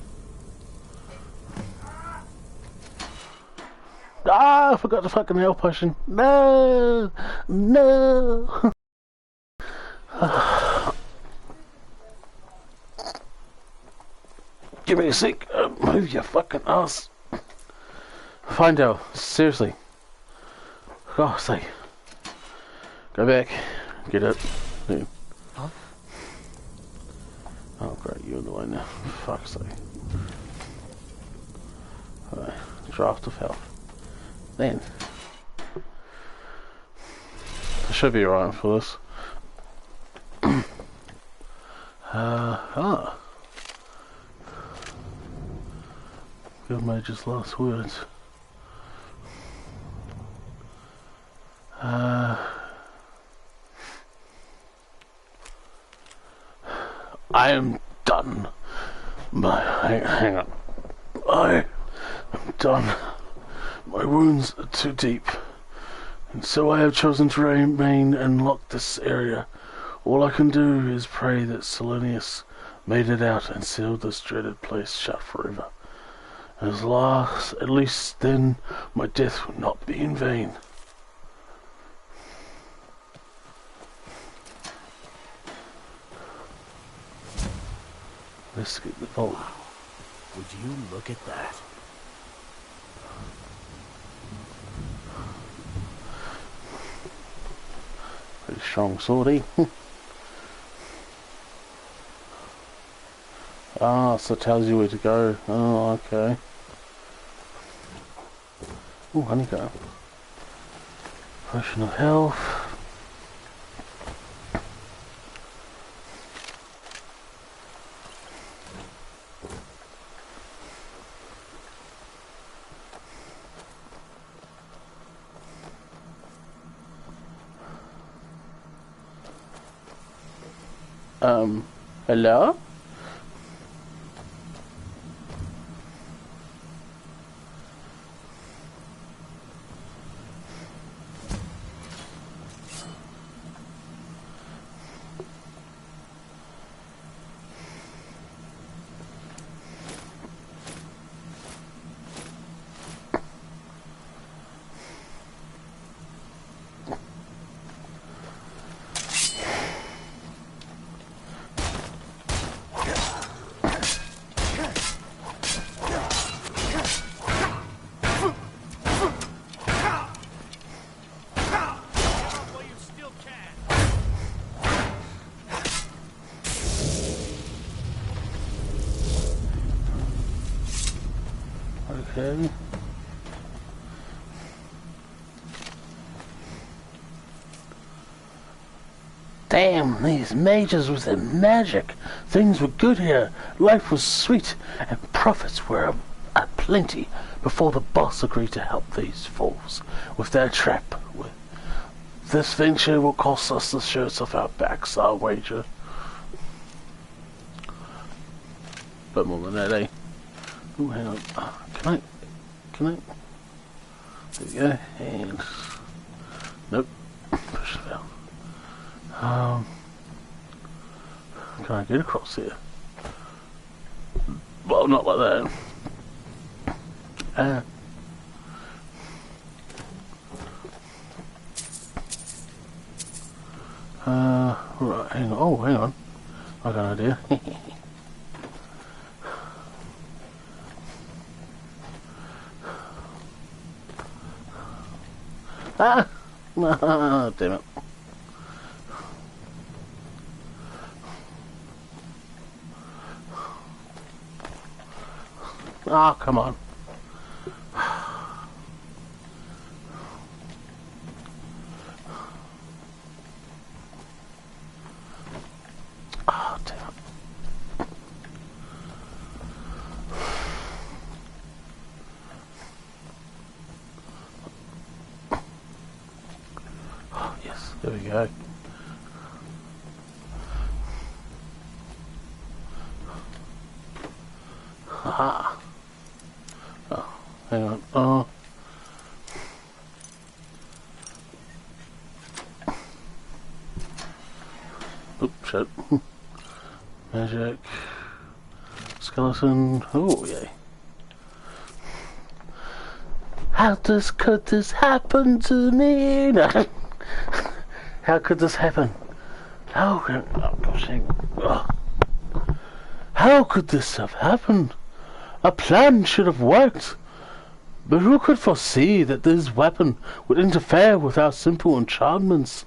Speaker 1: Ah, I forgot the fucking health potion. No! No! Give me a sec. Move your fucking ass. Find out. Seriously. God's sake. Go back. Get it. Dude.
Speaker 21: Huh?
Speaker 1: Oh great, you're in the way now. Fuck's sake. Alright. Draft of health. Then. should be alright for this. Good Major's last words. I am done. Hang on. I am done. My wounds are too deep, and so I have chosen to remain and lock this area. All I can do is pray that Selenius made it out and sealed this dreaded place shut forever. At least then my death will not be in vain. Let's get the vault.
Speaker 13: Would you look at that?
Speaker 1: Pretty strong sword, eh? Ah, so it tells you where to go. Oh, okay. Oh, honeycomb. Potion of health. Hello? Okay. Damn, these mages with their magic. Things were good here. Life was sweet, and profits were aplenty before the boss agreed to help these fools with their trap. This venture will cost us the shirts off our backs, I'll wager. Bit more than that, eh? Oh, hang on. Can I? There we go. And nope. Push it out. Can I get across here? Well, not like that. Right, hang on. Oh, hang on. I got an idea. Ah! Damn it. Ah, come on. Ah, damn it. Oh, yes, there we go. Aha. Oh, hang on. Oh. Oops, shit. Magic. Skeleton. Oh, yay. Could this happen to me? No. How could this happen? Oh gosh, how could this have happened? A plan should have worked. But who could foresee that this weapon would interfere with our simple enchantments?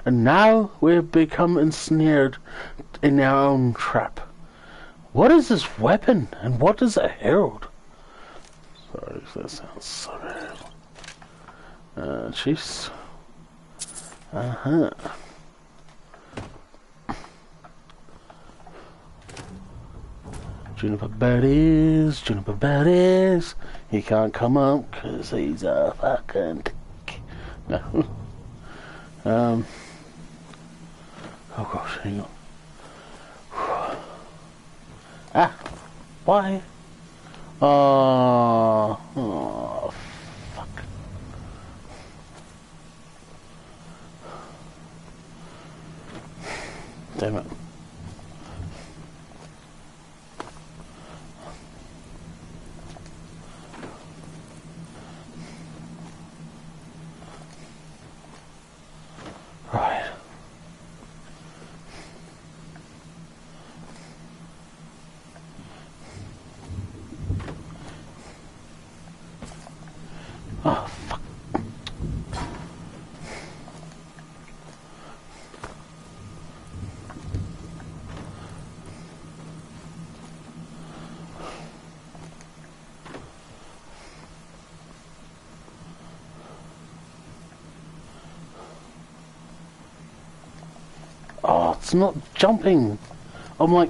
Speaker 1: And now we have become ensnared in our own trap. What is this weapon, and what does it herald? Sorry, that sounds so bad. Chiefs. Uh-huh. Juniper Berries. He can't come up because he's a fucking dick. No. Oh gosh, hang on. Ah, why? Oh, fuck. Damn it. Right. Oh, fuck. Oh, it's not jumping. I'm like,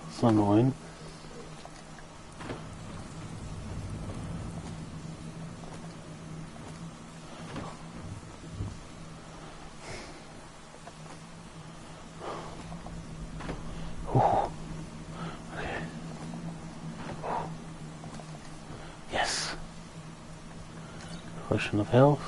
Speaker 1: It's annoying. Yes. Potion of health.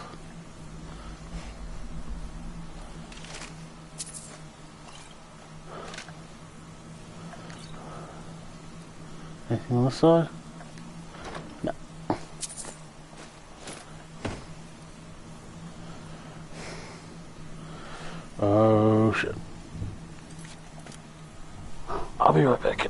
Speaker 1: Anything on the side? No. Oh shit. I'll be right back.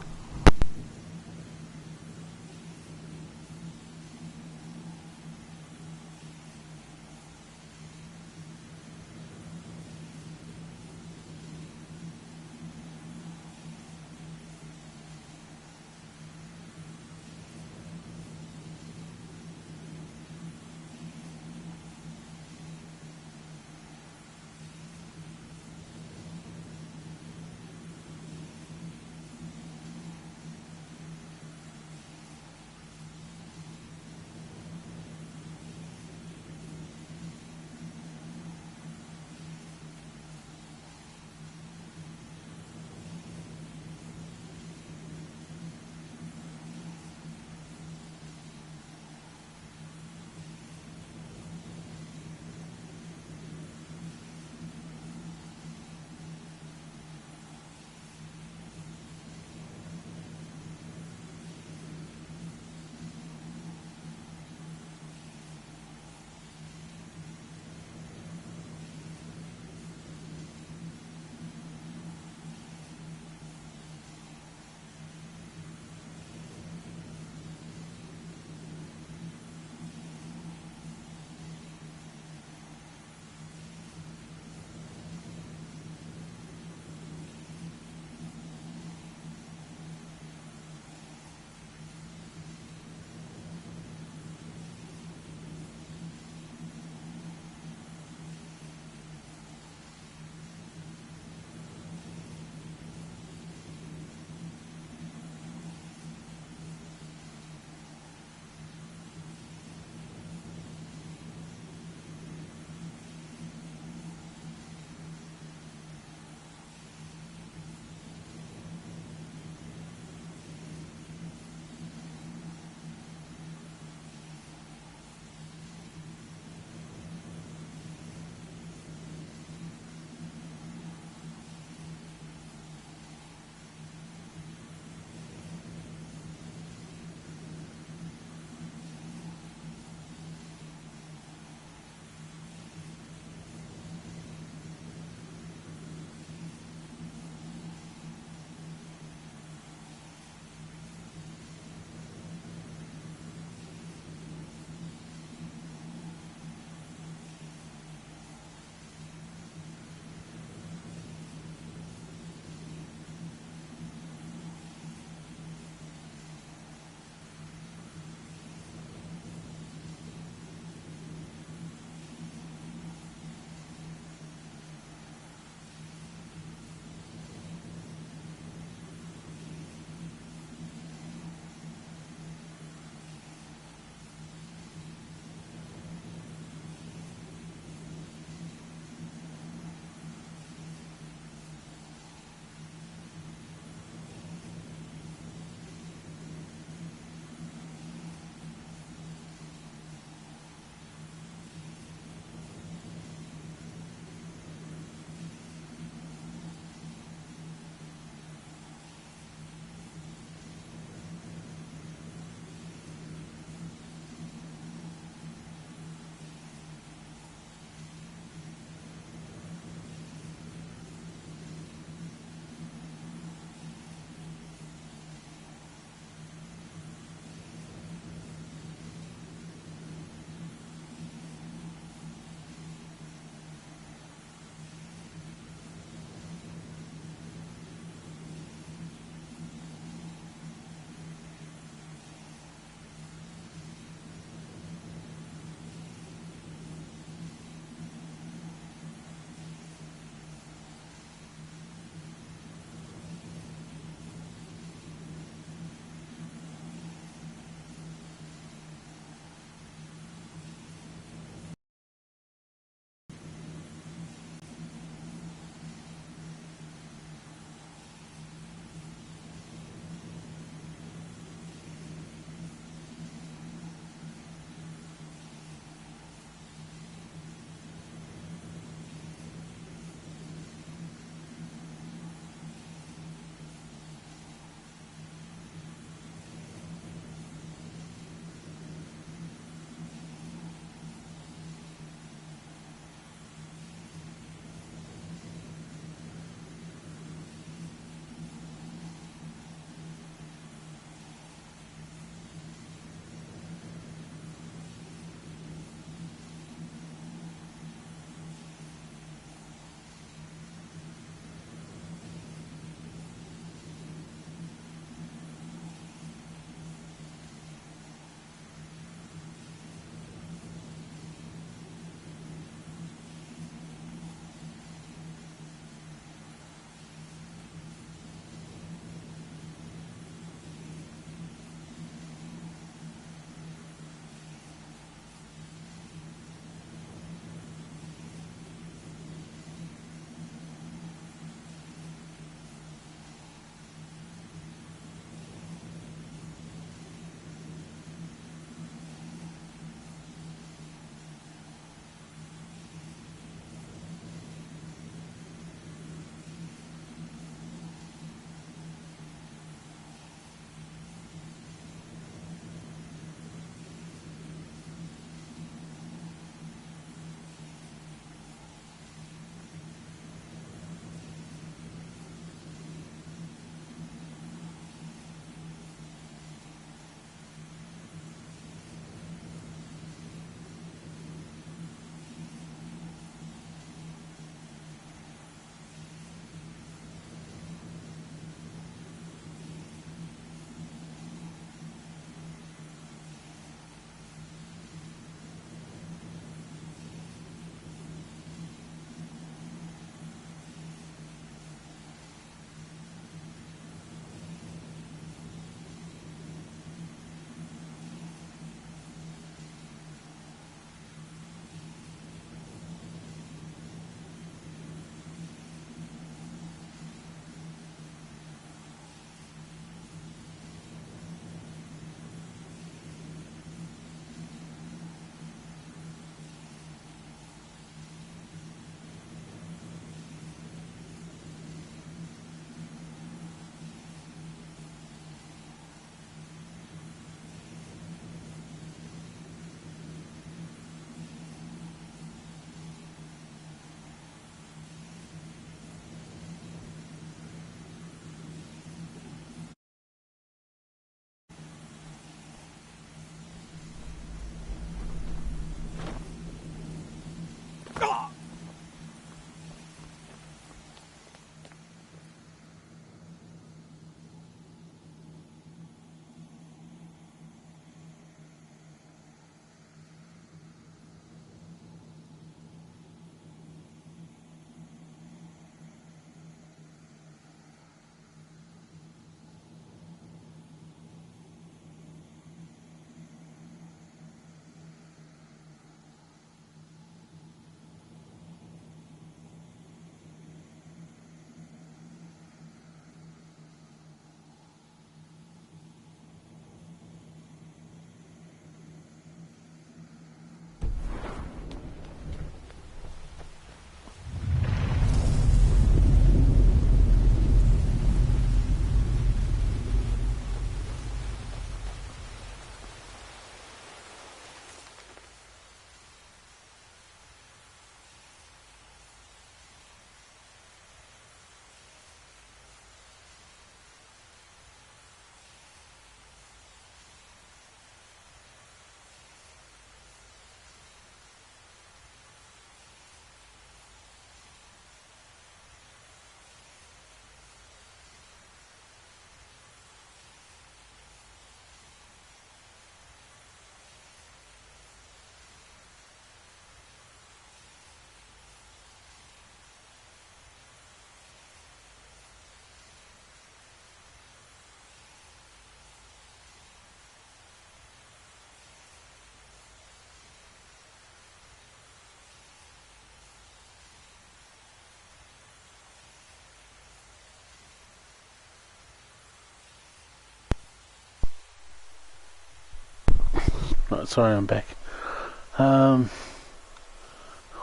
Speaker 1: Right, sorry, I'm back.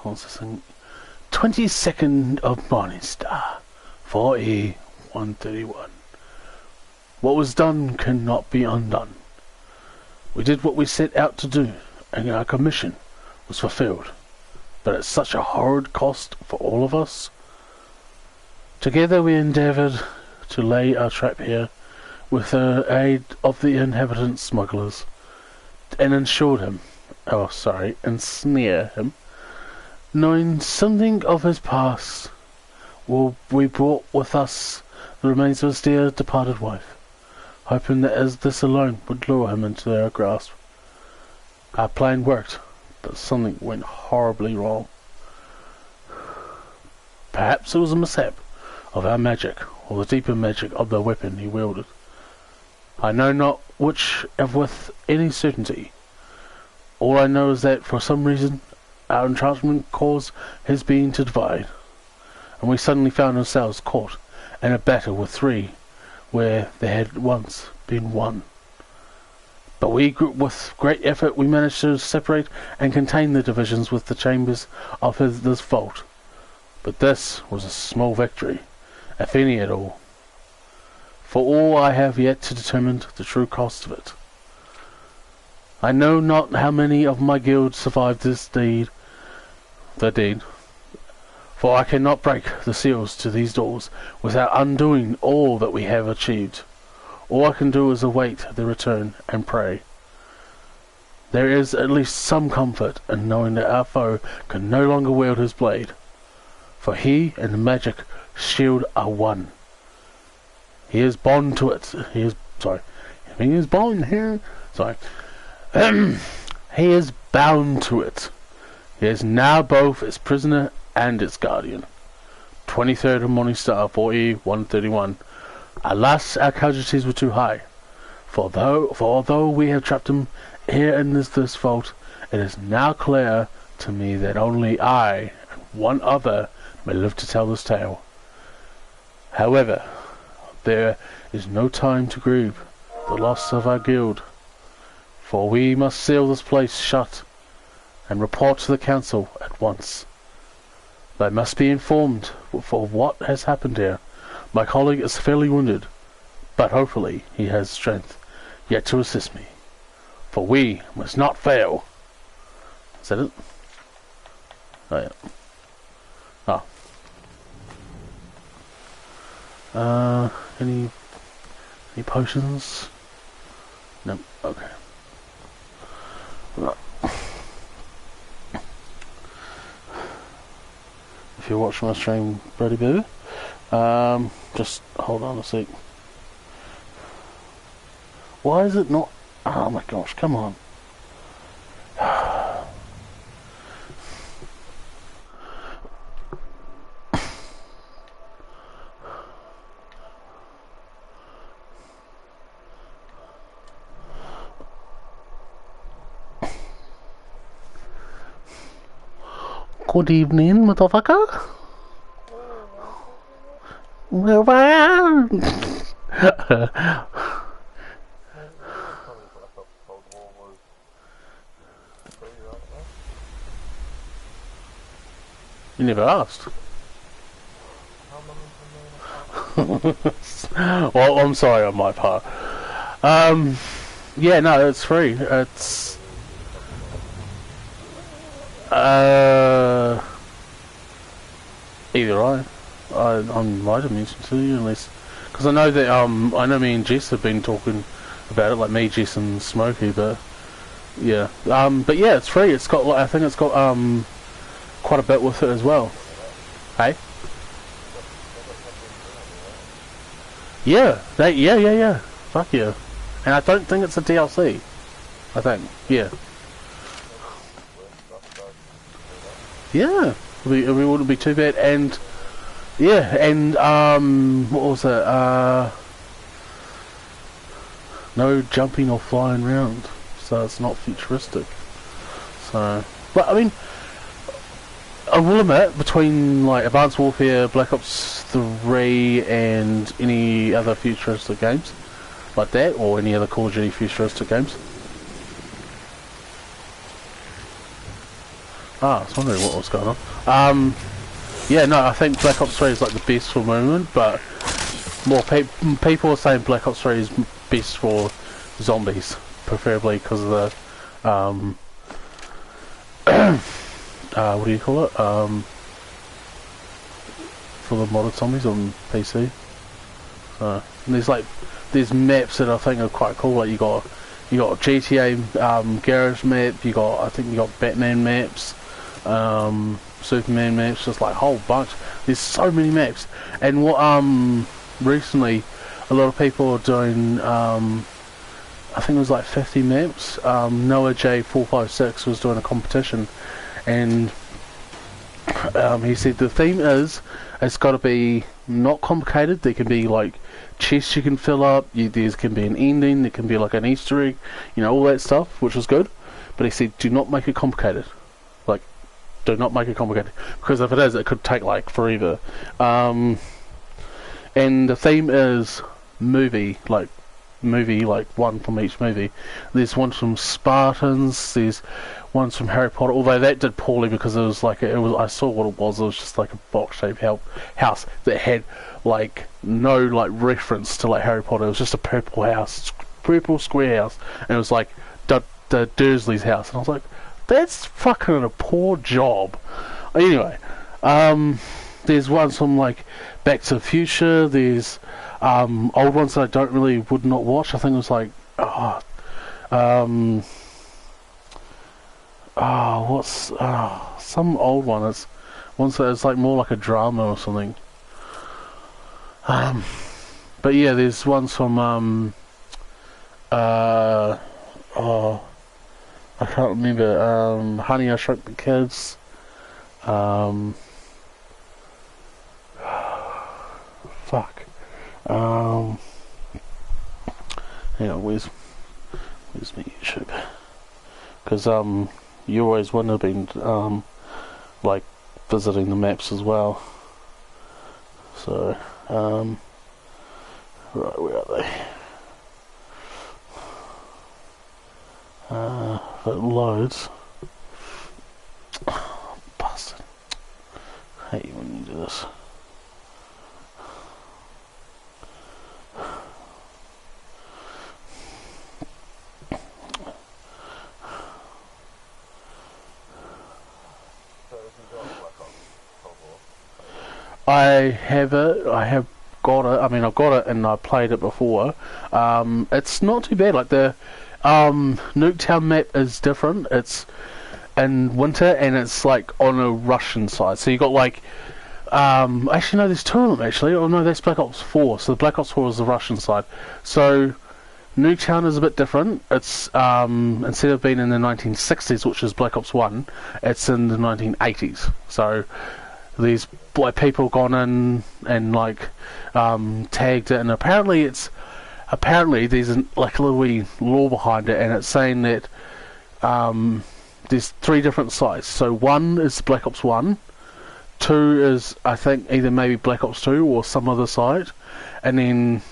Speaker 1: What's this thing? 22nd of Morningstar, 4E 131. What was done cannot be undone. We did what we set out to do, and our commission was fulfilled, but at such a horrid cost for all of us. Together we endeavoured to lay our trap here with the aid of the inhabitant smugglers, and ensure him, knowing something of his past. We brought with us the remains of his dear departed wife, hoping that as this alone would lure him into their grasp. Our plan worked, but something went horribly wrong. Perhaps it was a mishap of our magic, or the deeper magic of the weapon he wielded. I know not which with any certainty. All I know is that for some reason our enchantment caused his being to divide, and we suddenly found ourselves caught in a battle with three where there had once been one. But with great effort we managed to separate and contain the divisions with the chambers of this vault. But this was a small victory, if any at all. For all I have yet to determine the true cost of it. I know not how many of my guild survived the deed, for I cannot break the seals to these doors without undoing all that we have achieved. All I can do is await their return and pray. There is at least some comfort in knowing that our foe can no longer wield his blade, for he and the magic shield are one. He is bound to it. He is bound to it. He is now both its prisoner and its guardian. 23rd of Morningstar, 4E 131. Alas, our casualties were too high. For although we have trapped him here in this vault, it is now clear to me that only I and one other may live to tell this tale. However, there is no time to grieve the loss of our guild, for we must seal this place shut and report to the council at once. They must be informed for what has happened here. My colleague is severely wounded, but hopefully he has strength yet to assist me, for we must not fail. Is that it? Oh yeah. Any potions? No. Okay. Right. If you're watching my stream, Brody Boo, just hold on a sec. Why is it not? Oh my gosh! Come on. Good evening, motherfucker. Where I am. You never asked. Well, I'm sorry on my part. Yeah, no, it's free. It's either I might have mentioned to you, unless because I know that I know me and Jess have been talking about it, like me, Jess, and Smokey, but yeah, but yeah, it's free. It's got, like, I think it's got quite a bit with it as well. Hey, yeah, yeah. Fuck yeah, and I don't think it's a DLC. I think, yeah. Yeah, it wouldn't be too bad, and yeah, and what was it? No jumping or flying around, so it's not futuristic. So, but I mean, I will admit, between like Advanced Warfare, Black Ops 3, and any other futuristic games like that, or any other Call of Duty futuristic games, I was wondering what was going on. Yeah, no, I think Black Ops 3 is like the best for movement, but more people are saying Black Ops 3 is best for zombies, preferably because of the what do you call it? For the modded zombies on PC. So and there's maps that I think are quite cool. Like you got GTA garage map. I think you got Batman maps, Superman maps. Just like a whole bunch. There's so many maps. And what recently a lot of people are doing. I think it was like 50 maps. Noah J456 was doing a competition, and he said the theme is it's got to be not complicated. There can be like chests you can fill up. There can be an ending. There can be like an Easter egg. You know, all that stuff, which was good. But he said, do not make it complicated. Like, do not make it complicated, because if it is, it could take like forever. And the theme is movie, like one from each movie. There's one from Spartans, there's ones from Harry Potter, although that did poorly because it was I saw what it was just like a box shaped house that had like no like reference to like Harry Potter. It was just a purple house, purple square house, and it was like the Dursley's house, and I was like, that's fucking a poor job. Anyway, there's ones from like Back to the Future, there's old ones that I would not watch. I think it was like some old one. It's ones that it's like more like a drama or something. But yeah, there's ones from I can't remember. Honey, I Shrunk the Kids. Fuck. Hang on, where's my YouTube? Because you always wouldn't have been like visiting the maps as well. So right, where are they? If it loads. Bastard. I hate when you do this. I have it. I have got it. I mean, I've got it and I played it before. It's not too bad. Like the Nuketown map is different. It's in winter and it's like on a Russian side. So you got like actually no, there's two of them actually. Oh no, that's Black Ops 4. So the Black Ops 4 is the Russian side. So Nuketown is a bit different. It's instead of being in the 1960s, which is Black Ops 1, it's in the 1980s. So these people gone in and like tagged it, and apparently there's like a little wee lore behind it, and it's saying that there's 3 different sites. So 1 is Black Ops 1, 2 is I think either maybe Black Ops 2 or some other site, and then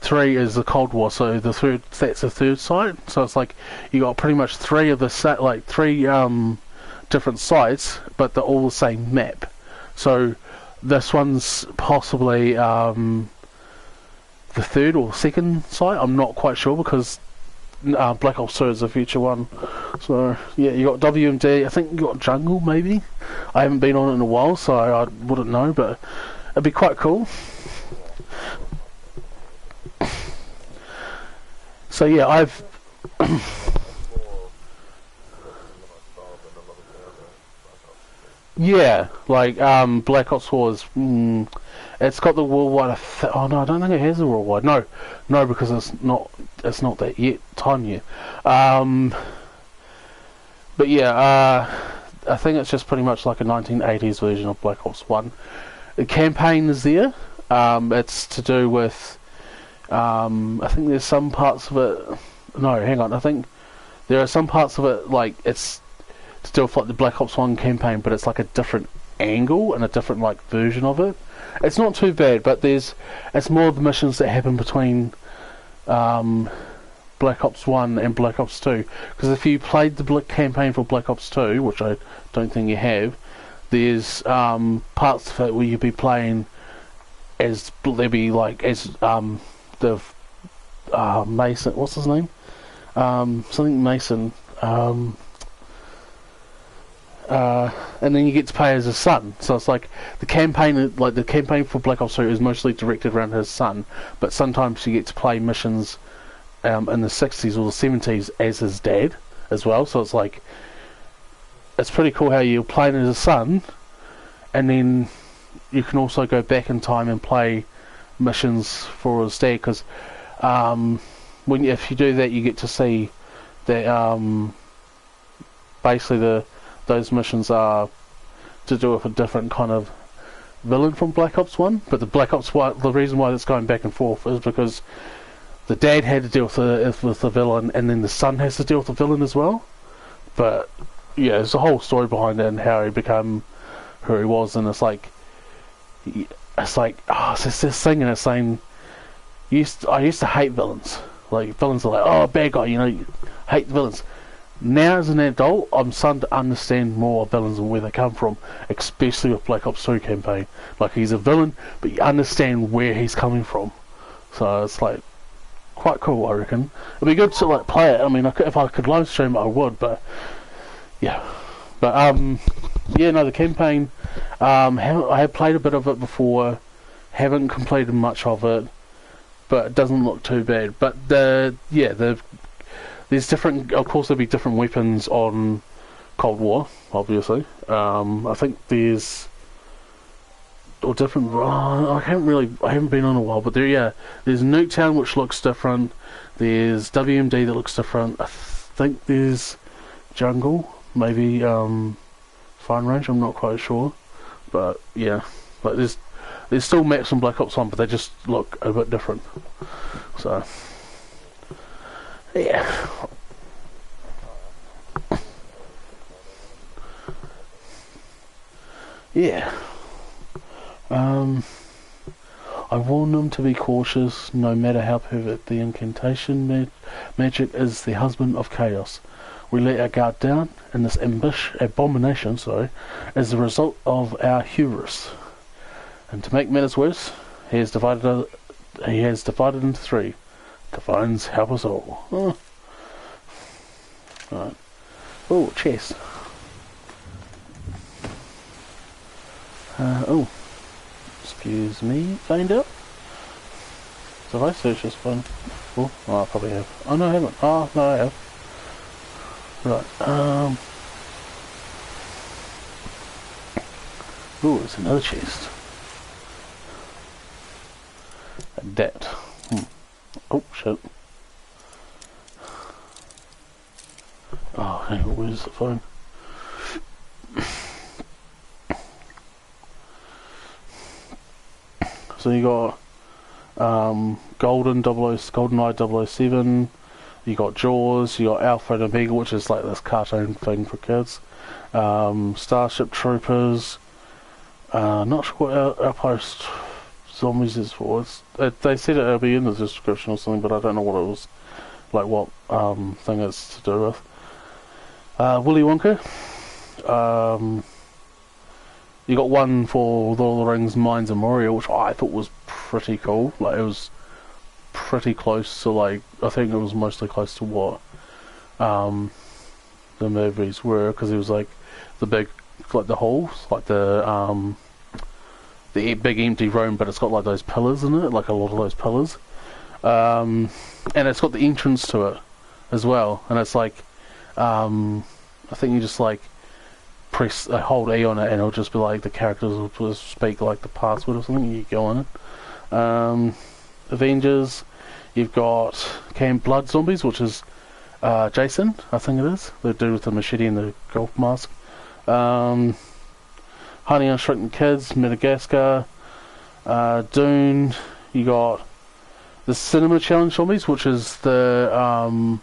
Speaker 1: 3 is the Cold War. So that's the third site. So it's like you got pretty much 3 of the three different sites, but they're all the same map. So this one's possibly the third or second site. I'm not quite sure because Black Ops 2 is the future one. So yeah, you got WMD. I think you got Jungle maybe. I haven't been on it in a while, so I wouldn't know, but it'd be quite cool. So yeah, I've yeah, like Black Ops 4 is it's got the worldwide oh no, I don't think it has a worldwide. No, because it's not that yet time yet. But yeah, I think it's just pretty much like a 1980s version of Black Ops 1. The campaign is there. It's to do with I think there's some parts of it. No, hang on. I think there are some parts of it like it's still like the Black Ops 1 campaign, but it's like a different angle and a different like version of it. It's not too bad, but it's more of the missions that happen between Black Ops 1 and Black Ops 2. Because if you played the campaign for Black Ops 2, which I don't think you have, there's parts of it where you'd be playing as there'd be like as the Mason, what's his name? Something Mason. And then you get to play as his son. So it's like the campaign for Black Ops 2 is mostly directed around his son, but sometimes you get to play missions in the 60s or the 70s as his dad as well. So it's like, it's pretty cool how you're playing as a son, and then you can also go back in time and play missions for his dad, because if you do that, you get to see that basically those missions are to do with a different kind of villain from Black Ops 1. But the Black Ops 1, the reason why it's going back and forth is because the dad had to deal with the villain, and then the son has to deal with the villain as well. But yeah, there's a whole story behind it and how he became who he was, and it's like it's this thing, and it's saying I used to hate villains. Like, villains are like, oh, bad guy, you hate the villains. Now as an adult, I'm starting to understand more villains and where they come from, especially with Black Ops 2 campaign. Like, he's a villain, but you understand where he's coming from. So it's like quite cool, I reckon. It'd be good to like play it. I mean, if I could live stream it, I would. But yeah, the campaign. I have played a bit of it before. Haven't completed much of it, but it doesn't look too bad. But there's different. Of course, there'll be different weapons on Cold War, obviously. I think there's different. I haven't been on a while, but there's Nuketown, which looks different. There's WMD that looks different. I think there's Jungle, maybe Fine Range. I'm not quite sure, but yeah, like there's still maps on Black Ops 1, but they just look a bit different. So yeah. Yeah. I warn them to be cautious, no matter how perfect the incantation magic is the husband of chaos. We let our guard down, and this abomination, is the result of our hubris. And to make matters worse, he has divided into three. Divines help us all. Oh. Right. Oh, chest. Excuse me, find out. So if I search this one, I probably have. Oh no, I haven't. Oh no, I have. Right. Ooh, it's another chest. A debt. Oh shit. Oh, hang on, where's the phone? So you got GoldenEye 007, you got Jaws, you got Alpha and Omega, which is like this cartoon thing for kids. Starship Troopers. Not sure what Outpost Zombies is for. They said it'll be in the description or something, but I don't know what it was. Like what thing it's to do with. Willy Wonka. You got one for Lord of the Rings, Mines of Moria, which I thought was pretty cool. Like, it was pretty close to, like, I think it was mostly close to what the movies were, because it was like the big, like the halls, like the big empty room, but it's got like those pillars in it, like a lot of those pillars, and it's got the entrance to it as well, and it's like I think you just like press hold E on it, and it'll just be like the characters will just speak like the password or something. You go on it. Avengers, you've got Camp Blood Zombies, which is Jason, I think it is, the dude with the machete and the golf mask. Honey on Shrunken Kids, Madagascar, Dune. You got the Cinema Challenge Zombies, which is the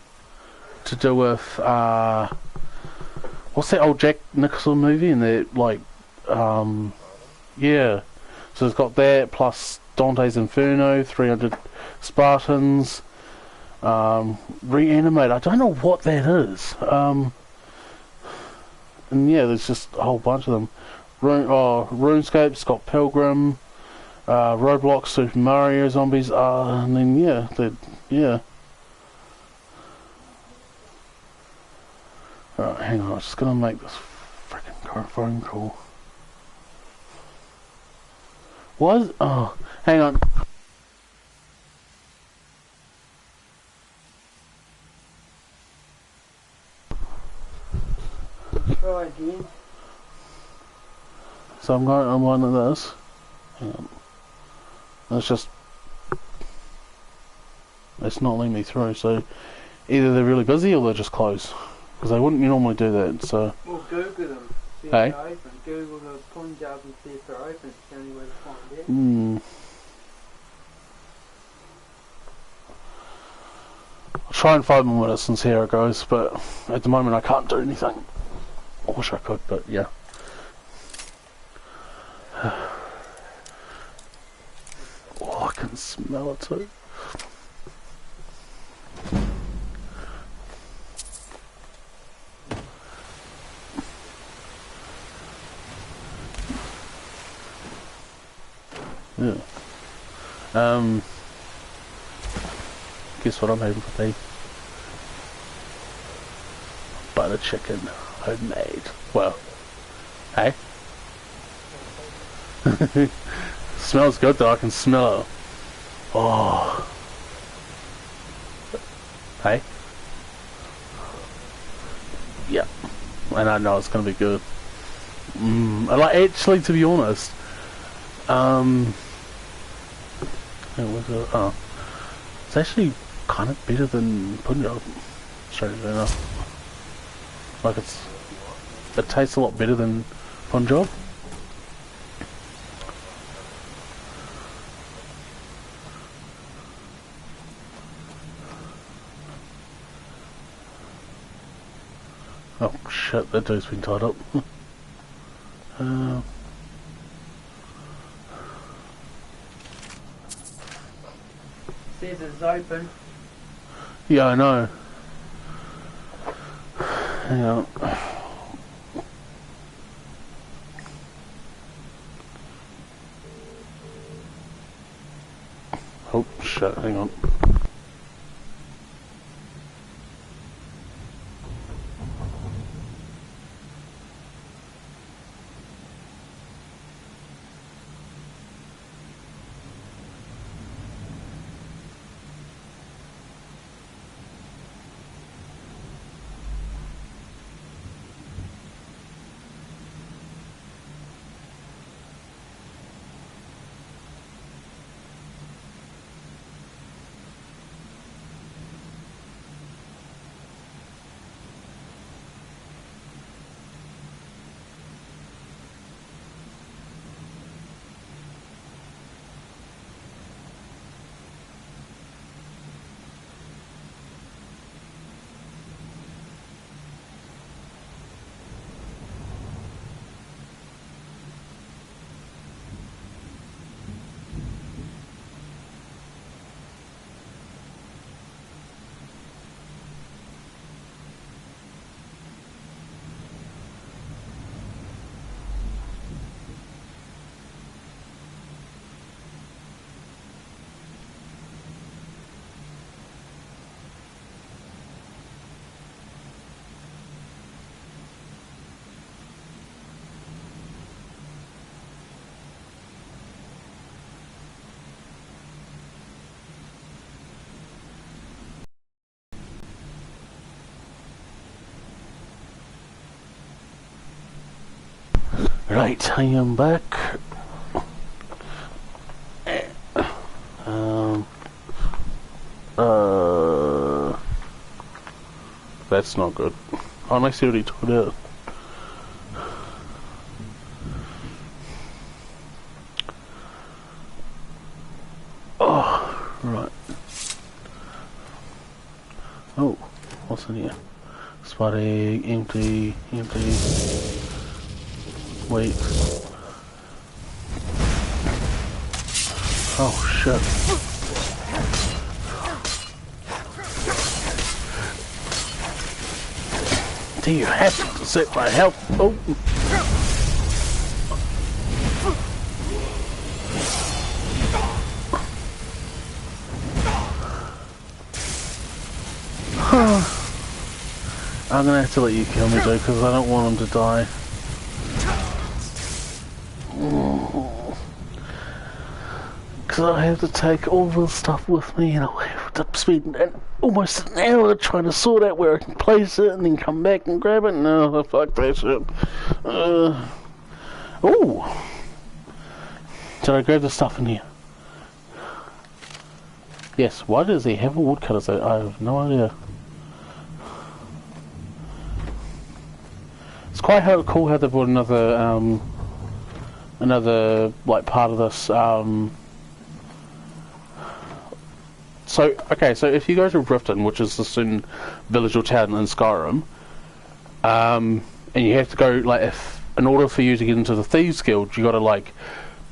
Speaker 1: to do with what's that old Jack Nicholson movie? And they're like, yeah. So it's got that plus Dante's Inferno, 300 Spartans, Reanimate. I don't know what that is. And yeah, there's just a whole bunch of them. RuneScape, Scott Pilgrim, Roblox, Super Mario Zombies, and then yeah. Alright, hang on, I'm just gonna make this freaking phone call. Was? Oh, hang on.
Speaker 2: Try again.
Speaker 1: So I'm going on one of those. Hang on. It's not letting me through, so either they're really busy or they're just closed. Because they wouldn't normally do that, so...
Speaker 2: Well, Google them. See if
Speaker 1: Hey?
Speaker 2: they're open. Google the pawn jobs and see if they're open. It's the only way to find it.
Speaker 1: I'll try and find more medicines, here it goes, but at the moment I can't do anything. I wish I could, but yeah. Oh, I can smell it too. Yeah. Guess what I'm having for tea? Butter chicken, homemade. Well, hey. Smells good though, I can smell it. Oh. Hey. Yeah. And I know it's gonna be good. Actually, to be honest, it's actually kind of better than Punjab, strangely enough. Like it tastes a lot better than Punjab. Oh shit, that dude's been tied up.
Speaker 2: Says it's open.
Speaker 1: Yeah, I know. Hang on. Oh shit, hang on. Right, I am back. That's not good. Oh, I see what he took it out. Oh, right. Oh, what's in here? Spot egg, empty. Wait. Oh shit. Do you have to set my health? Oh. I'm gonna have to let you kill me, Joe, because I don't want him to die. Because I have to take all the stuff with me, and I'll have to spend almost an hour trying to sort out where I can place it, and then come back and grab it. No, fuck that shit. Ooh! Did I grab the stuff in here? Yes, why does he have a woodcutter? So I have no idea. It's quite cool how they brought another like part of this. So if you go to Riften, which is the student village or town in Skyrim, and you have to go like in order for you to get into the Thieves Guild, you got to like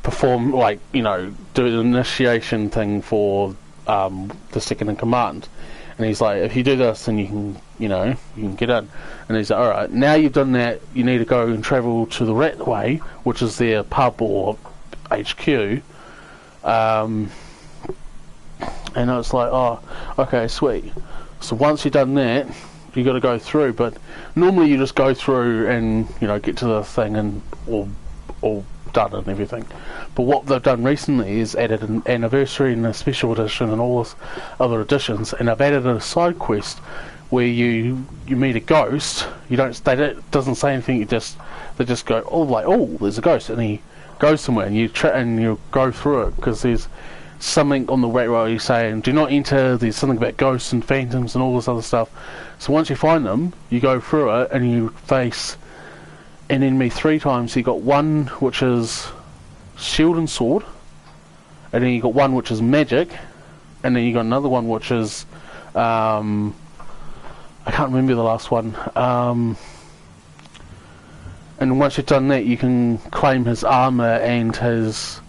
Speaker 1: perform like do an initiation thing for the second in command. And he's like, if you do this, then you can get in. And he's like, alright, now you've done that, you need to go and travel to the Ratway, which is their pub or HQ. And it's like, oh, okay, sweet. So once you've done that, you got to go through. But normally you just go through and, get to the thing and all done and everything. But what they've done recently is added an anniversary and a special edition and all this other editions, and they've added a side quest where you meet a ghost. It doesn't say anything. They just go, oh, there's a ghost, and he goes somewhere, and you go through it because there's something on the railway saying do not enter. There's something about ghosts and phantoms and all this other stuff. So once you find them, you go through it and you face an enemy 3 times. You got one which is shield and sword, and then you got one which is magic, and then you got another one which is I can't remember the last one. And once you've done that, you can claim his armor and his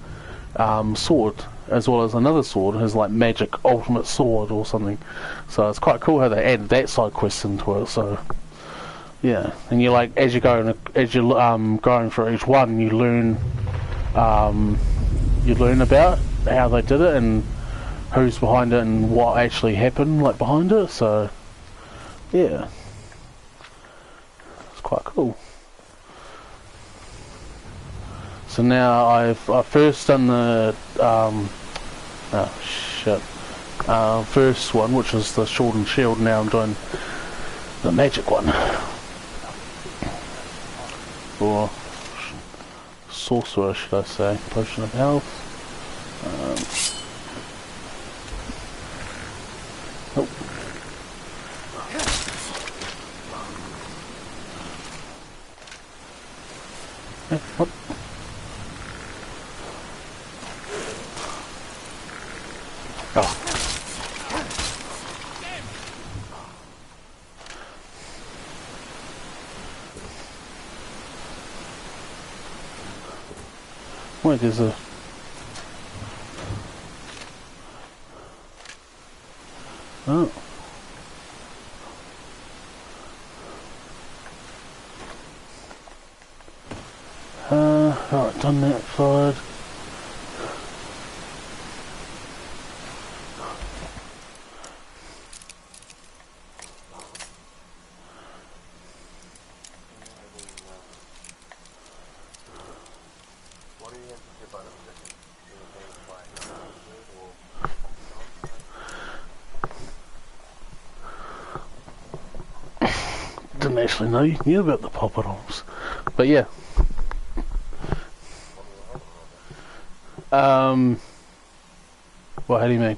Speaker 1: sword, as well as another sword, his like magic ultimate sword or something. So it's quite cool how they added that side quest into it. So yeah, and you like as you're going for each one, you learn about how they did it and who's behind it and what actually happened like behind it. So yeah, it's quite cool. So now I've first done the first one, which is the sword and shield. Now I'm doing the magic one, or sorcerer, should I say? Potion of health. What? Oh. Wait, there's a... Oh. Alright, done that side. Didn't actually know you knew about the poppadoms, but yeah. What, how do you mean?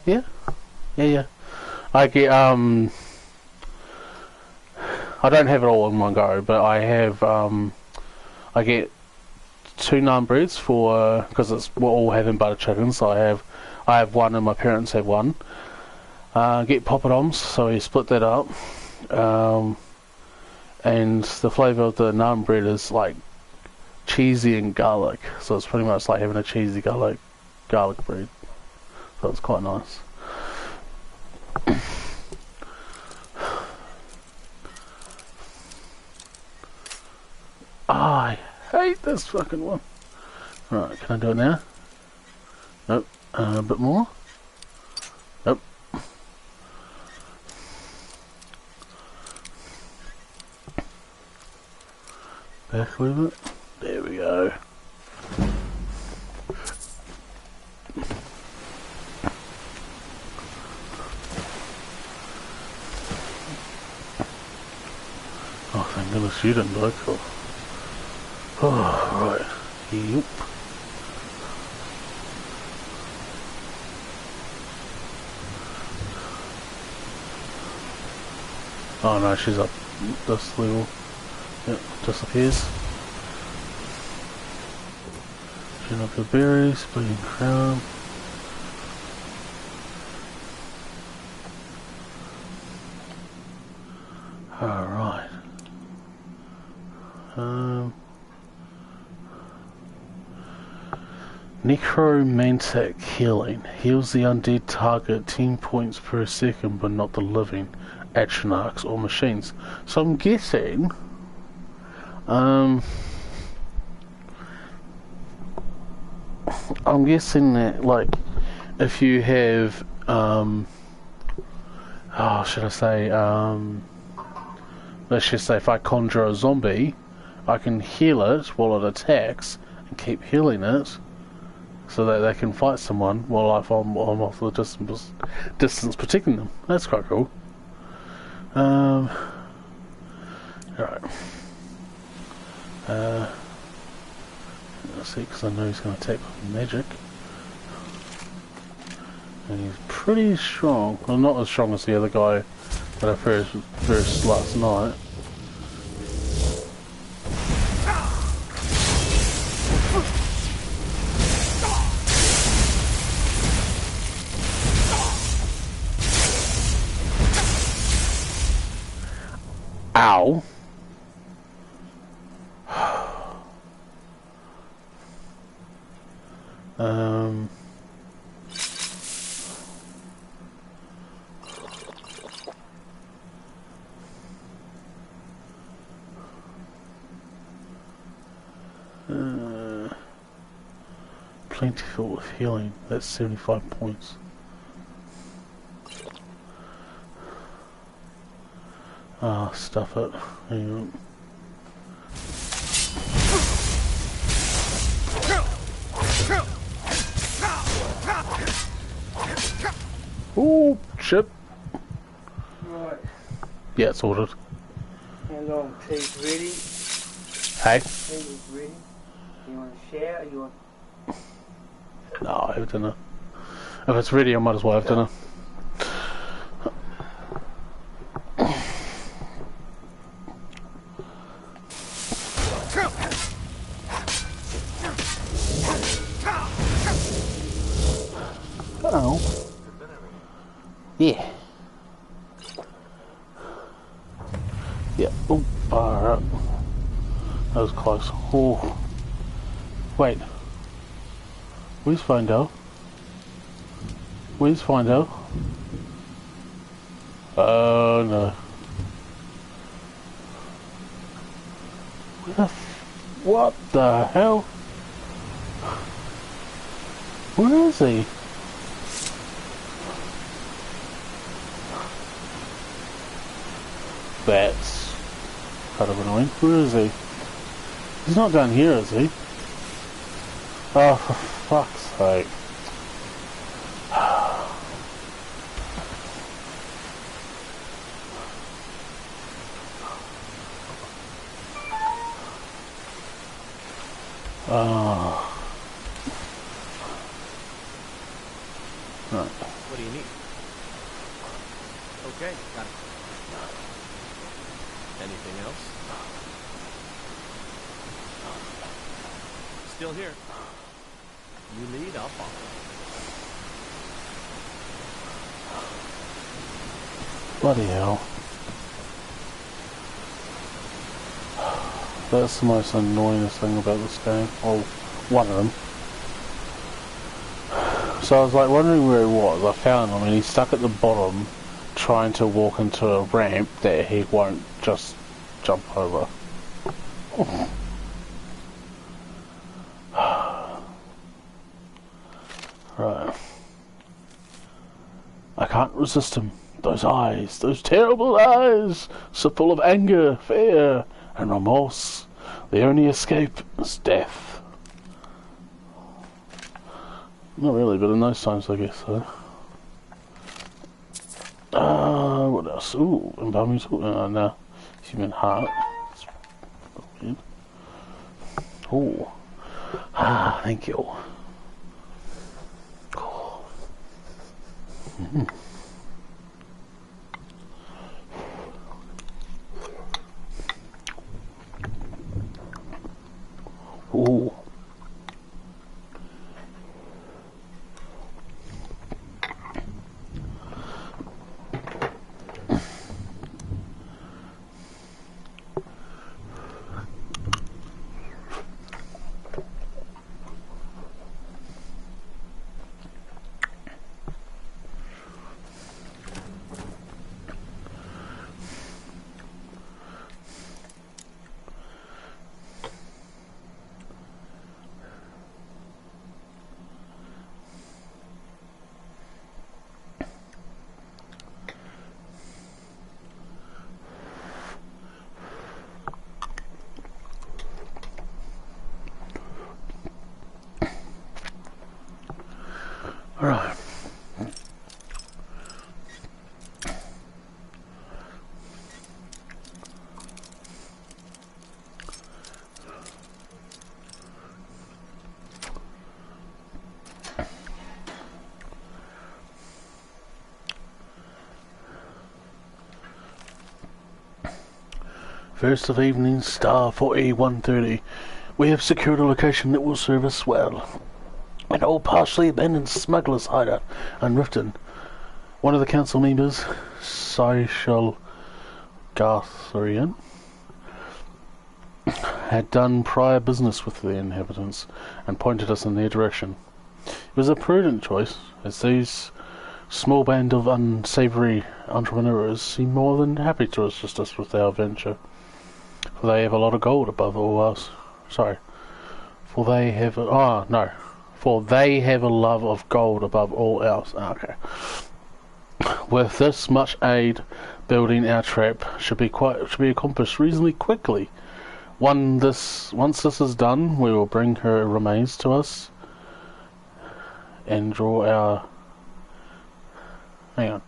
Speaker 1: Yeah, yeah. I get I don't have it all in one go, but I have I get 2 naan breads for because we're all having butter chicken, so I have one and my parents have one. Get poppadoms, so we split that up, and the flavour of the naan bread is like cheesy and garlic, so it's pretty much like having a cheesy garlic bread, so it's quite nice. hate this fucking one. Right, can I do it now? Nope. A bit more? Nope. Back a little bit. There we go. Oh, thank goodness you didn't die. Cool. Oh, right. Yep. Oh no, she's up this level. Yep, disappears. Chin up the berries, bleeding crown. Alright. Necromantic healing. Heals the undead target 10 points per second, but not the living, atronachs or machines. So I'm guessing that, like, if you have should I say, let's just say if I conjure a zombie, I can heal it while it attacks and keep healing it so that they can fight someone while I'm off the distance protecting them. That's quite cool. Alright. Let's see, because I know he's going to attack with magic. And he's pretty strong. Well, not as strong as the other guy that I first last night. Ow. Plentiful with healing. That's 75 points. Ah, stuff it. Hang on. Oh, shit.
Speaker 2: Right.
Speaker 1: Yeah, it's ordered.
Speaker 2: How long? Tea's ready?
Speaker 1: Hey?
Speaker 2: Tea is ready. You want to share or you want...
Speaker 1: No, I have dinner. If it's ready, I might as well have dinner. Oh. Yeah. Yeah. Oh, alright. That was close. Oh. Wait. Where's Findell? Where's Findell? Oh no. What the hell? Where is he? That's kind of annoying. Where is he? He's not down here, is he? Oh, for fuck's sake. Oh. Right.
Speaker 9: What do you need? Okay, got it. Anything else? Still here. You lead, I'll follow.
Speaker 1: Bloody hell. That's the most annoyingest thing about this game. Well, one of them. So I was like wondering where he was. I found him and he's stuck at the bottom trying to walk into a ramp that he won't just jump over. Right. I can't resist him. Those eyes, those terrible eyes, so full of anger, fear, and remorse. The only escape is death. Not really, but in those times, I guess so. What else? Ooh, embalming tool. No. Human heart. That's weird. Ooh. Ah, thank you. Mm. Ooh. Right. First of evening, star 4130. We have secured a location that will serve us well. An old partially abandoned smuggler's hideout in Riften. One of the council members, Syshel Gartharian, had done prior business with the inhabitants and pointed us in their direction. It was a prudent choice, as these small band of unsavory entrepreneurs seem more than happy to assist us with our venture. For they have a lot of gold above all else. Sorry. For they have a love of gold above all else. Okay. With this much aid, building our trap should be accomplished reasonably quickly. Once this is done, we will bring her remains to us and draw our. Hang on.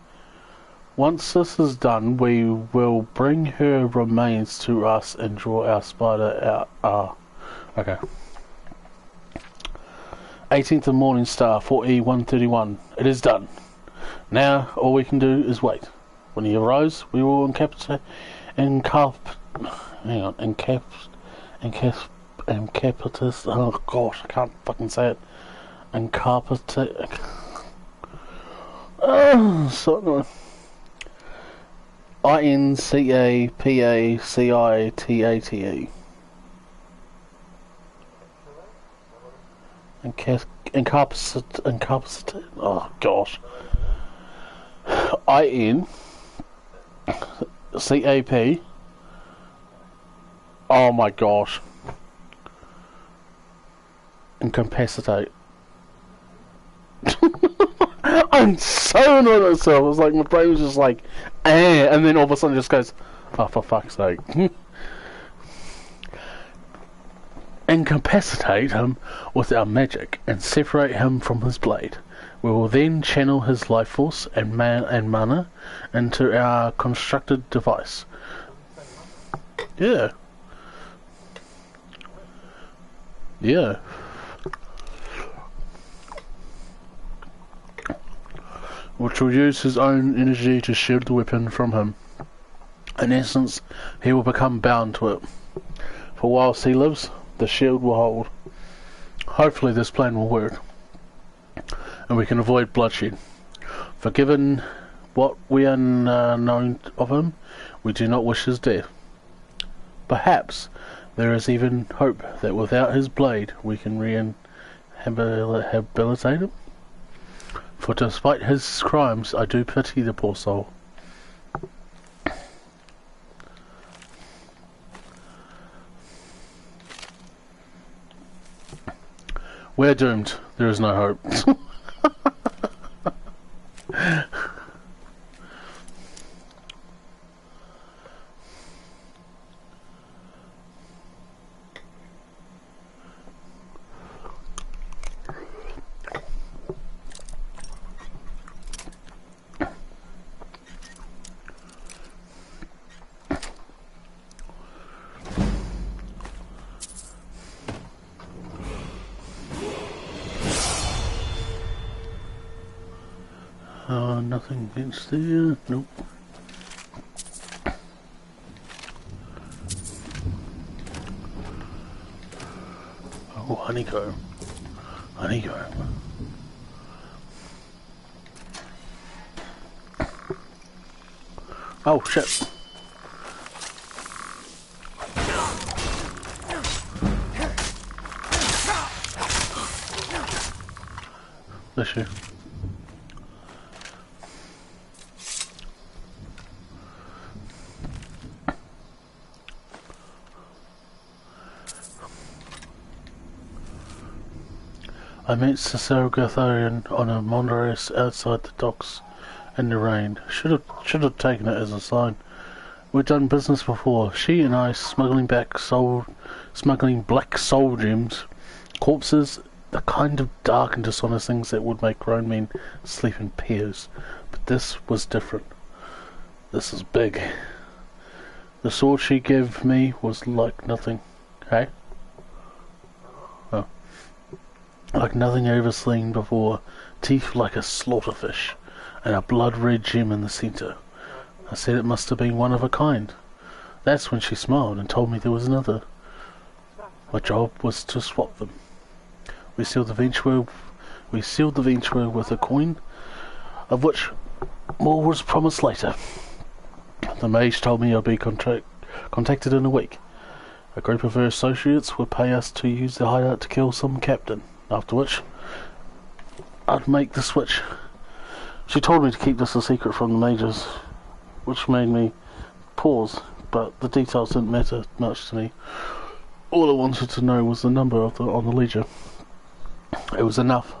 Speaker 1: Once this is done, we will bring her remains to us and draw our spider out. Okay. 18th of Morning Star, 4E131. It is done. Now, all we can do is wait. When he arrives, we will incapacitate. Oh gosh, I can't fucking say it. Incapacitate. Oh, so annoying. INCAPACITATE. Incapacitate. Oh gosh. INCAP. Oh my gosh. Incapacitate. I'm so annoyed at myself. It was like my brain was just like, and then all of a sudden it just goes, oh, for fuck's sake. Incapacitate him with our magic and separate him from his blade. We will then channel his life force and mana into our constructed device. Yeah. Yeah. Which will use his own energy to shield the weapon from him. In essence, he will become bound to it. For whilst he lives, the shield will hold. Hopefully this plan will work, and we can avoid bloodshed. For given what we are known of him, we do not wish his death. Perhaps there is even hope that without his blade we can rehabilitate him. For despite his crimes, I do pity the poor soul. We're doomed. There is no hope. Nothing against there. Nope. Oh, honeycomb. Honeycomb. Oh, shit. Bless you. I met Cicero Gatharian on a Monterey's outside the docks in the rain. Should have taken it as a sign. We'd done business before. She and I smuggling black soul gems, corpses, the kind of dark and dishonest things that would make grown men sleep in pairs. But this was different. This is big. The sword she gave me was like nothing. Hey? Oh. Like nothing I ever seen before. Teeth like a slaughterfish, and a blood-red gem in the centre. I said it must have been one of a kind. That's when she smiled and told me there was another. My job was to swap them. We sealed the venture with a coin, of which more was promised later. The mage told me I'd be contacted in a week. A group of her associates would pay us to use the hideout to kill some captain, after which I'd make the switch. She told me to keep this a secret from the mages, which made me pause, but the details didn't matter much to me. All I wanted to know was the number on the ledger. It was enough.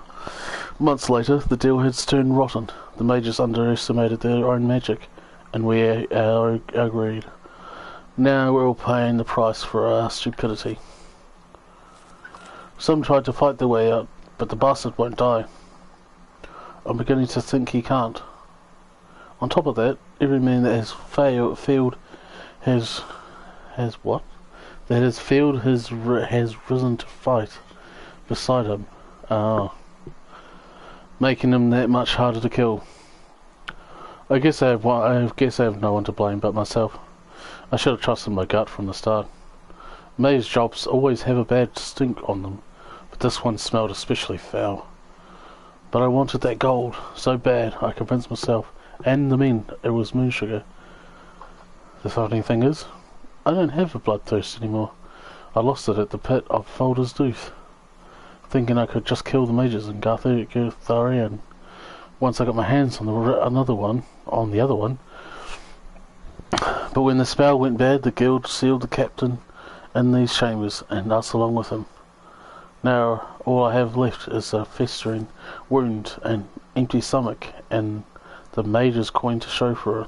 Speaker 1: Months later, the deal had turned rotten. The mages underestimated their own magic, and we agreed. Now we're all paying the price for our stupidity. Some tried to fight their way out, but the bastard won't die. I'm beginning to think he can't. On top of that, every man that has failed has what? That has failed has risen to fight beside him. Making him that much harder to kill. I guess I have no one to blame but myself. I should have trusted my gut from the start. Mage jobs always have a bad stink on them, but this one smelled especially foul. But I wanted that gold so bad, I convinced myself and the men it was moon sugar. The funny thing is, I don't have a bloodthirst anymore. I lost it at the pit of Folder's Dooth, thinking I could just kill the mages in Gatharian. Once I got my hands on the other one. But when the spell went bad, the guild sealed the captain in these chambers, and us along with him. Now all I have left is a festering wound, an empty stomach, and the mage's coin to show for it.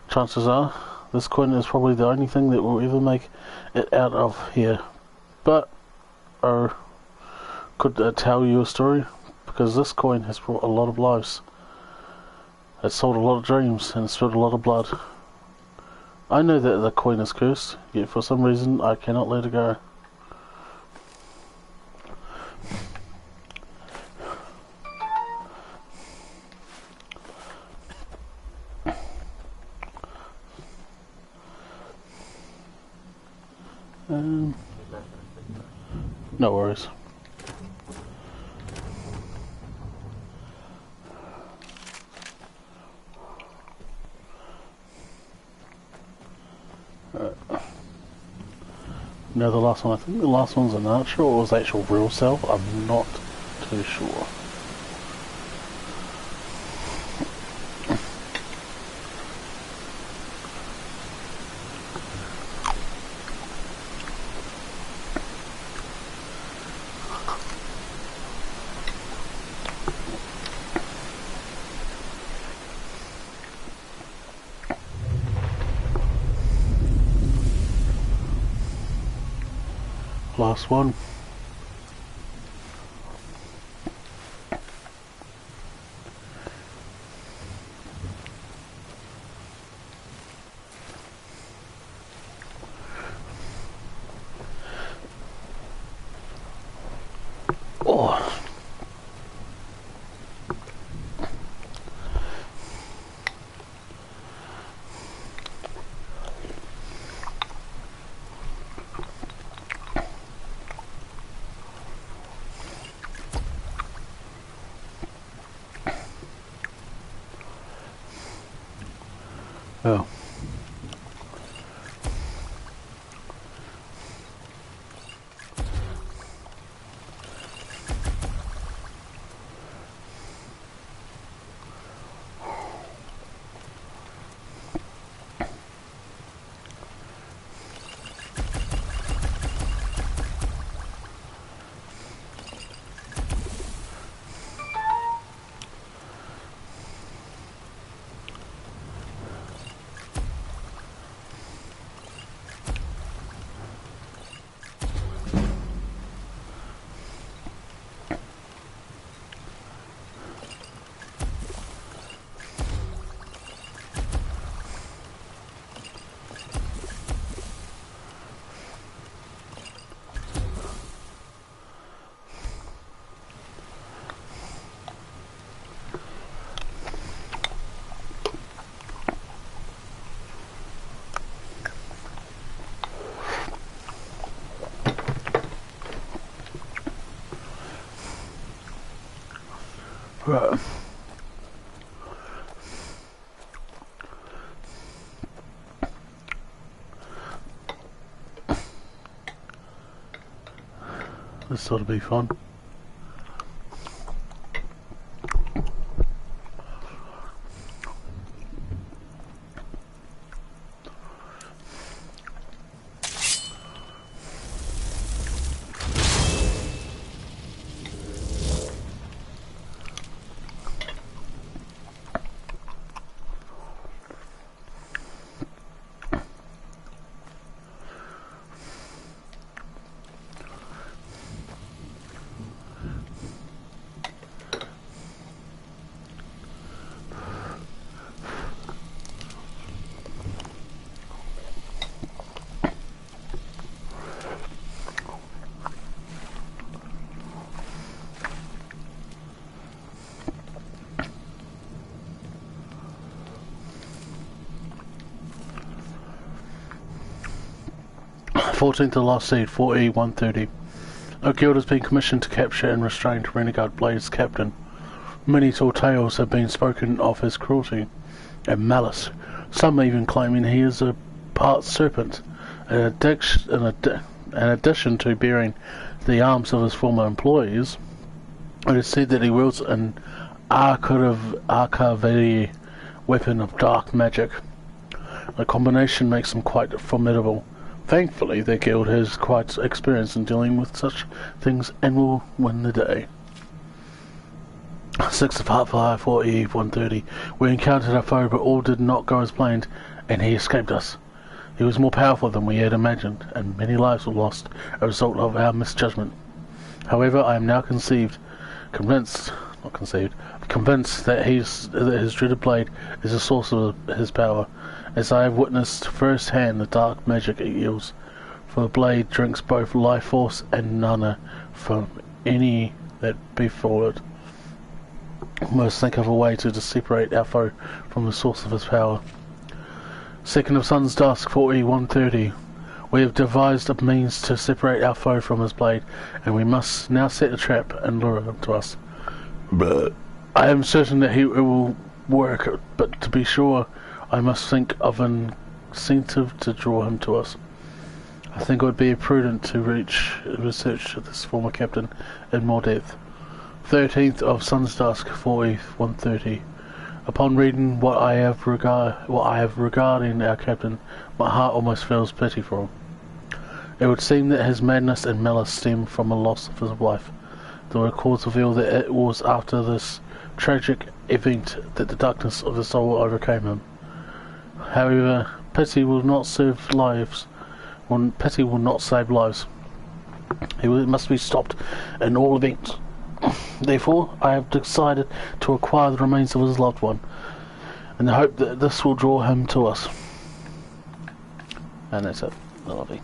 Speaker 1: Chances are, this coin is probably the only thing that will ever make it out of here. But, could I tell you a story? Because this coin has brought a lot of lives. It's sold a lot of dreams and spilled a lot of blood. I know that the coin is cursed, yet for some reason I cannot let it go. No worries. No, the last one, I think the last one's an archer, or was actual real self? I'm not too sure. Last one. Oh. Right. This ought to be fun. Fourteenth to last seed, 4E-130. A guild has been commissioned to capture and restrain Renegade Blade's captain. Many tall tales have been spoken of his cruelty and malice, some even claiming he is a part serpent. In addition to bearing the arms of his former employees, it is said that he wields an Arcaveri weapon of dark magic. The combination makes him quite formidable. Thankfully, their guild has quite experience in dealing with such things and will win the day. 6th of Heartfire, 4E-130. We encountered our foe, but all did not go as planned, and he escaped us. He was more powerful than we had imagined, and many lives were lost as a result of our misjudgment. However, I am now convinced that his dreaded blade is the source of his power, as I have witnessed firsthand the dark magic it yields. For the blade drinks both life force and mana from any that befall it. We must think of a way to separate our foe from the source of his power. 2nd of Sun's Dusk, 4E-130. We have devised a means to separate our foe from his blade, and we must now set a trap and lure him to us. But I am certain that it will work, but to be sure, I must think of an incentive to draw him to us. I think it would be prudent to research this former captain in more depth. 13th of Sun's Dusk, 4E-130. Upon reading what I have regarding our captain, my heart almost feels pity for him. It would seem that his madness and malice stem from the loss of his wife. The records reveal that it was after this tragic event that the darkness of the soul overcame him. However, pity will not save lives. Pity will not save lives. It must be stopped in all events. Therefore, I have decided to acquire the remains of his loved one, in the hope that this will draw him to us. And that's it. Lovely.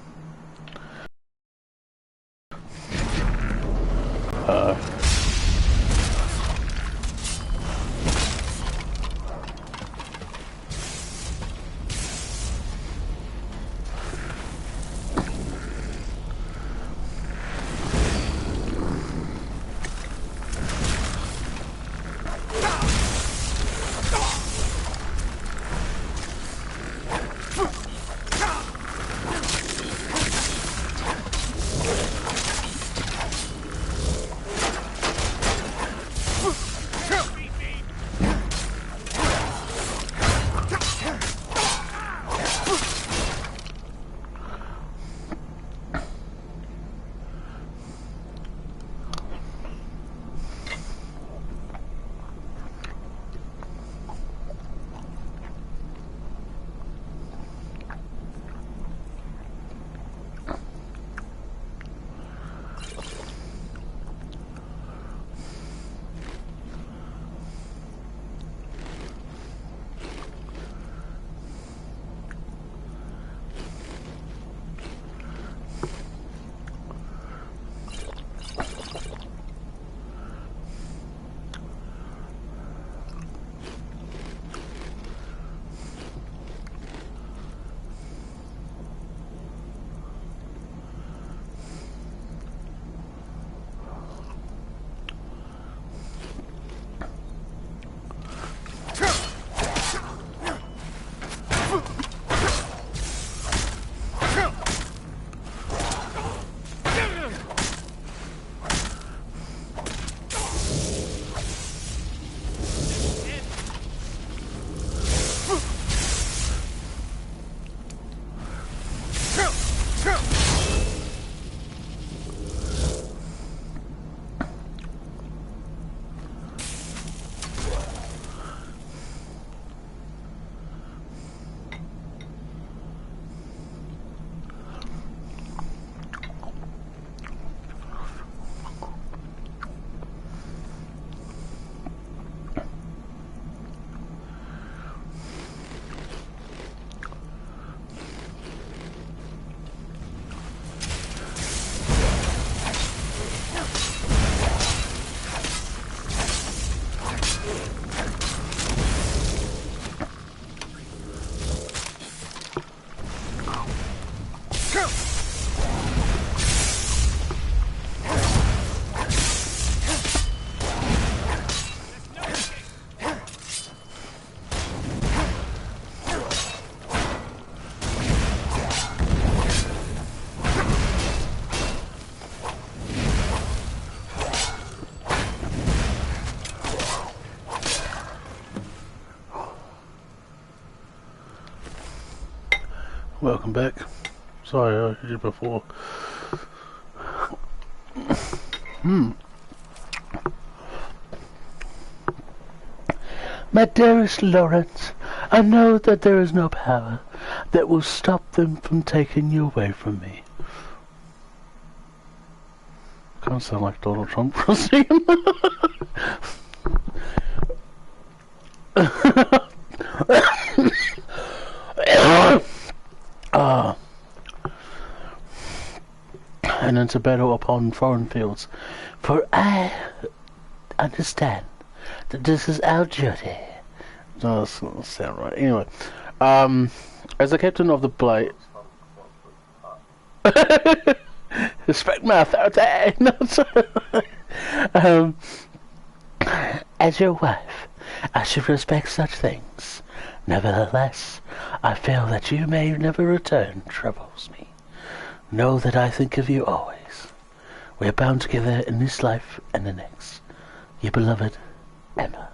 Speaker 1: Welcome back. Sorry, I heard you before. My dearest Lawrence, I know that there is no power that will stop them from taking you away from me. Kind of sound like Donald Trump for a second. And into battle upon foreign fields. For I understand that this is our duty. No, that doesn't sound right. Anyway, as the captain of the Blade, respect my authority. No, as your wife, I should respect such things. Nevertheless, I feel that you may never return troubles me. Know that I think of you always. We are bound together in this life and the next. Your beloved Emma.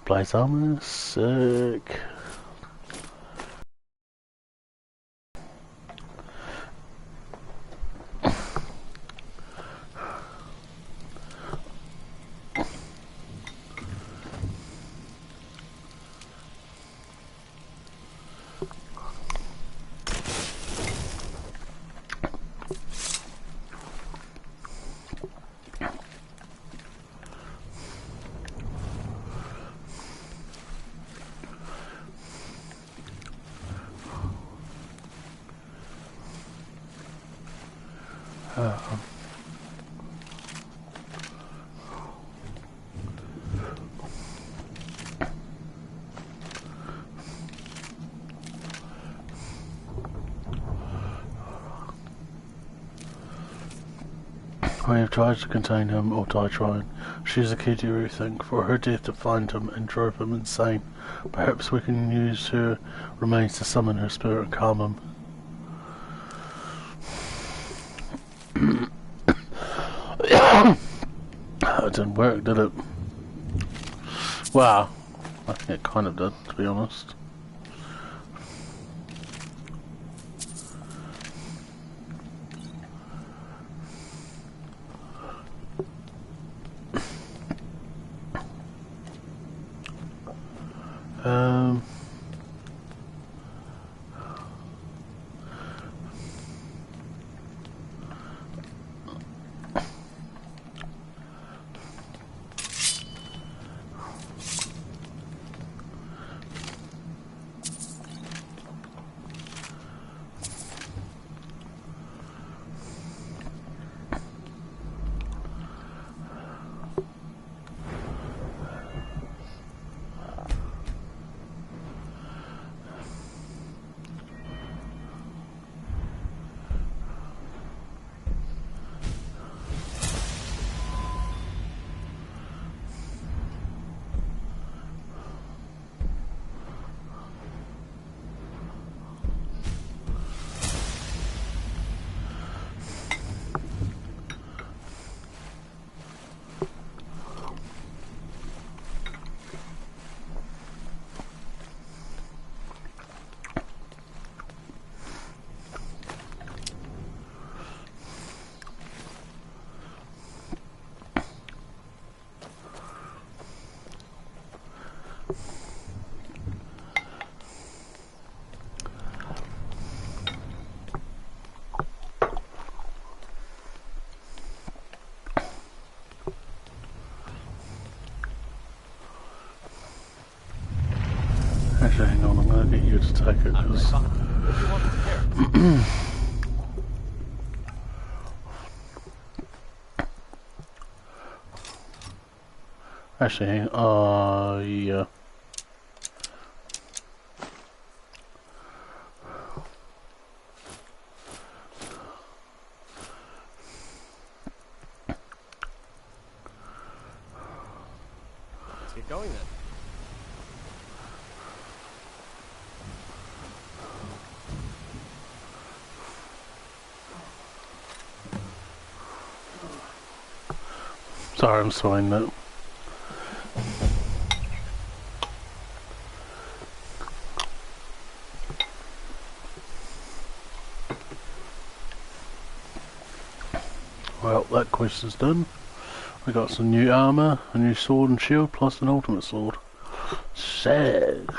Speaker 1: Blythe armor, sick. We have tried to contain him or die trying. She is a kid, you think, for her death to find him and drove him insane. Perhaps we can use her remains to summon her spirit and calm him. It didn't work, did it? Well, I think it kind of did, to be honest. Actually, hang on, I'm going to get you to take it, because... Actually, hang on, yeah.
Speaker 9: Let's get going then.
Speaker 1: Sorry, I'm swaying that. Well, that quest is done. We got some new armor, a new sword and shield, plus an ultimate sword. Sick.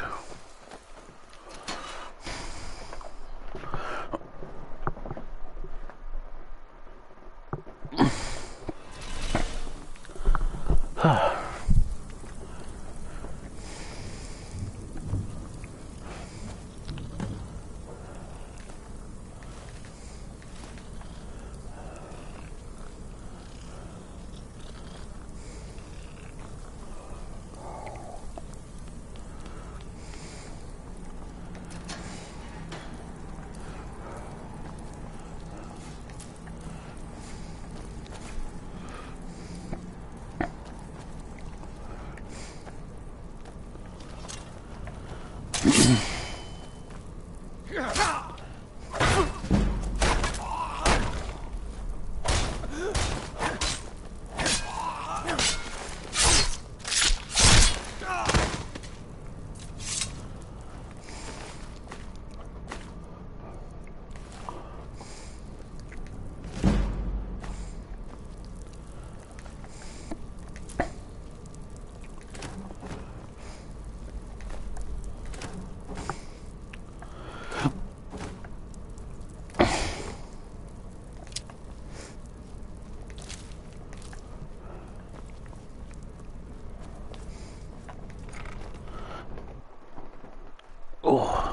Speaker 1: Oh.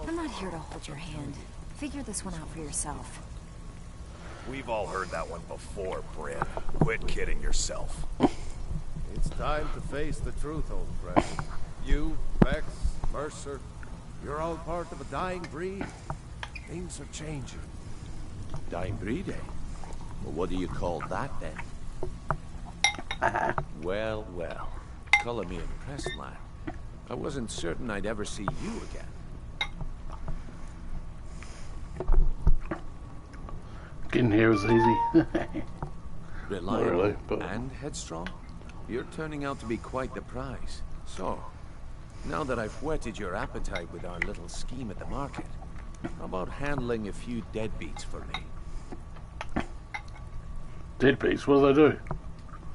Speaker 18: I'm not here to hold your hand. Figure this one out for yourself.
Speaker 6: We've all heard that one before, Bryn. Quit kidding yourself.
Speaker 3: It's time to face the truth, old friend. You, Vex, Mercer, you're all part of a dying breed. Things are changing.
Speaker 10: Dying breed, eh? Well, what do you call that, then? Well, well. Color me impressed, lad. I wasn't certain I'd ever see you again.
Speaker 1: Getting here was easy.
Speaker 10: Reliable
Speaker 1: really, but...
Speaker 10: and headstrong? You're turning out to be quite the prize. So, now that I've whetted your appetite with our little scheme at the market, how about handling a few deadbeats for me?
Speaker 1: Deadbeats? What do they do?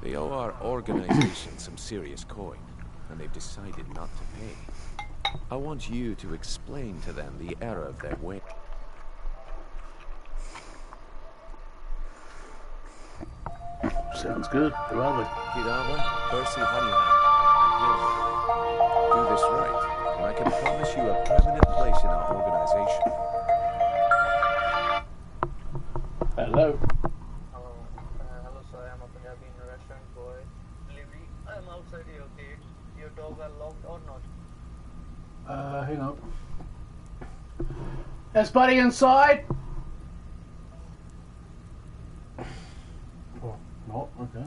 Speaker 10: They owe our organization some serious coin, and they've decided not to pay. I want you to explain to them the error of their way.
Speaker 1: Sounds good. Who are they?
Speaker 10: Kirava, Percy Honeyham, and Hill. Do this right, and I can promise you a permanent place in our organization.
Speaker 1: Hello.
Speaker 2: Hello sir, I'm a Punjabi restaurant boy. Delivery, I'm outside your gate. Your dog are locked or not?
Speaker 1: Hang on. Is Buddy inside? Oh, not, okay.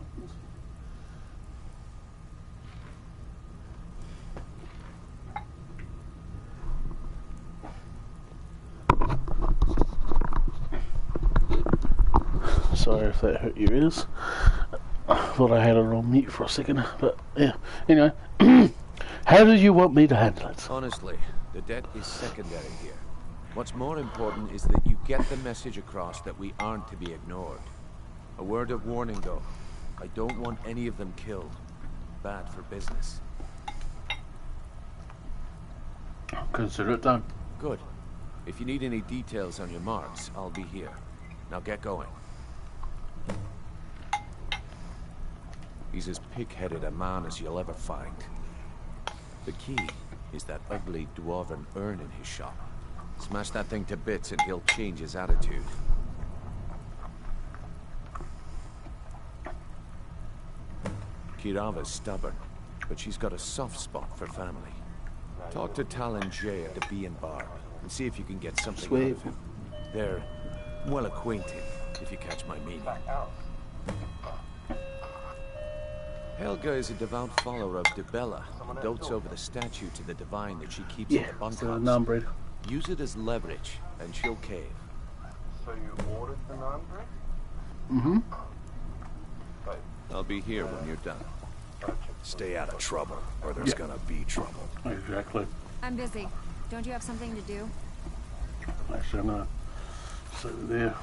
Speaker 1: Sorry if that hurt your ears. I thought I had it on mute for a second, but yeah. Anyway, how do you want me to handle it?
Speaker 10: Honestly, the debt is secondary here. What's more important is that you get the message across that we aren't to be ignored. A word of warning, though. I don't want any of them killed. Bad for business.
Speaker 1: Consider it done.
Speaker 10: Good. If you need any details on your marks, I'll be here. Now get going. He's as pig-headed a man as you'll ever find. The key is that ugly dwarven urn in his shop. Smash that thing to bits and he'll change his attitude. Kirava's stubborn, but she's got a soft spot for family. Talk to Talon Jay at the Bee and Barb and see if you can get something out of him. They're well acquainted, if you catch my meaning. Helga is a devout follower of Dibella and dotes over the statue to the divine that she keeps in the bunkhouse.
Speaker 1: Numbred.
Speaker 10: Use it as leverage, and she'll cave.
Speaker 11: So you ordered the naan bread?
Speaker 1: Mm-hmm.
Speaker 10: I'll be here when you're done.
Speaker 6: Stay out of trouble, or there's gonna be trouble.
Speaker 1: Exactly.
Speaker 17: I'm busy. Don't you have something to do?
Speaker 1: Actually, I'm gonna sit there.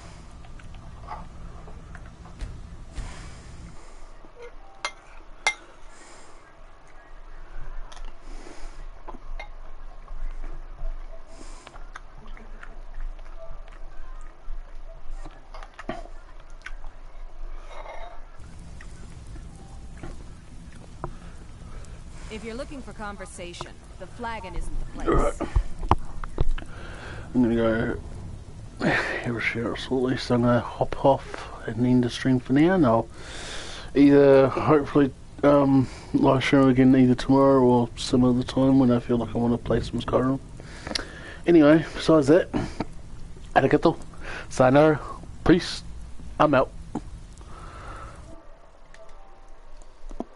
Speaker 17: If you're looking for conversation, the flagon isn't the place.
Speaker 1: Alright. I'm gonna go have a shower, so at least I'm gonna hop off and end the stream for now, and I'll either hopefully live stream again either tomorrow or some other time when I feel like I want to play some Skyrim. Anyway, besides that, arigato, sayonara, peace, I'm out.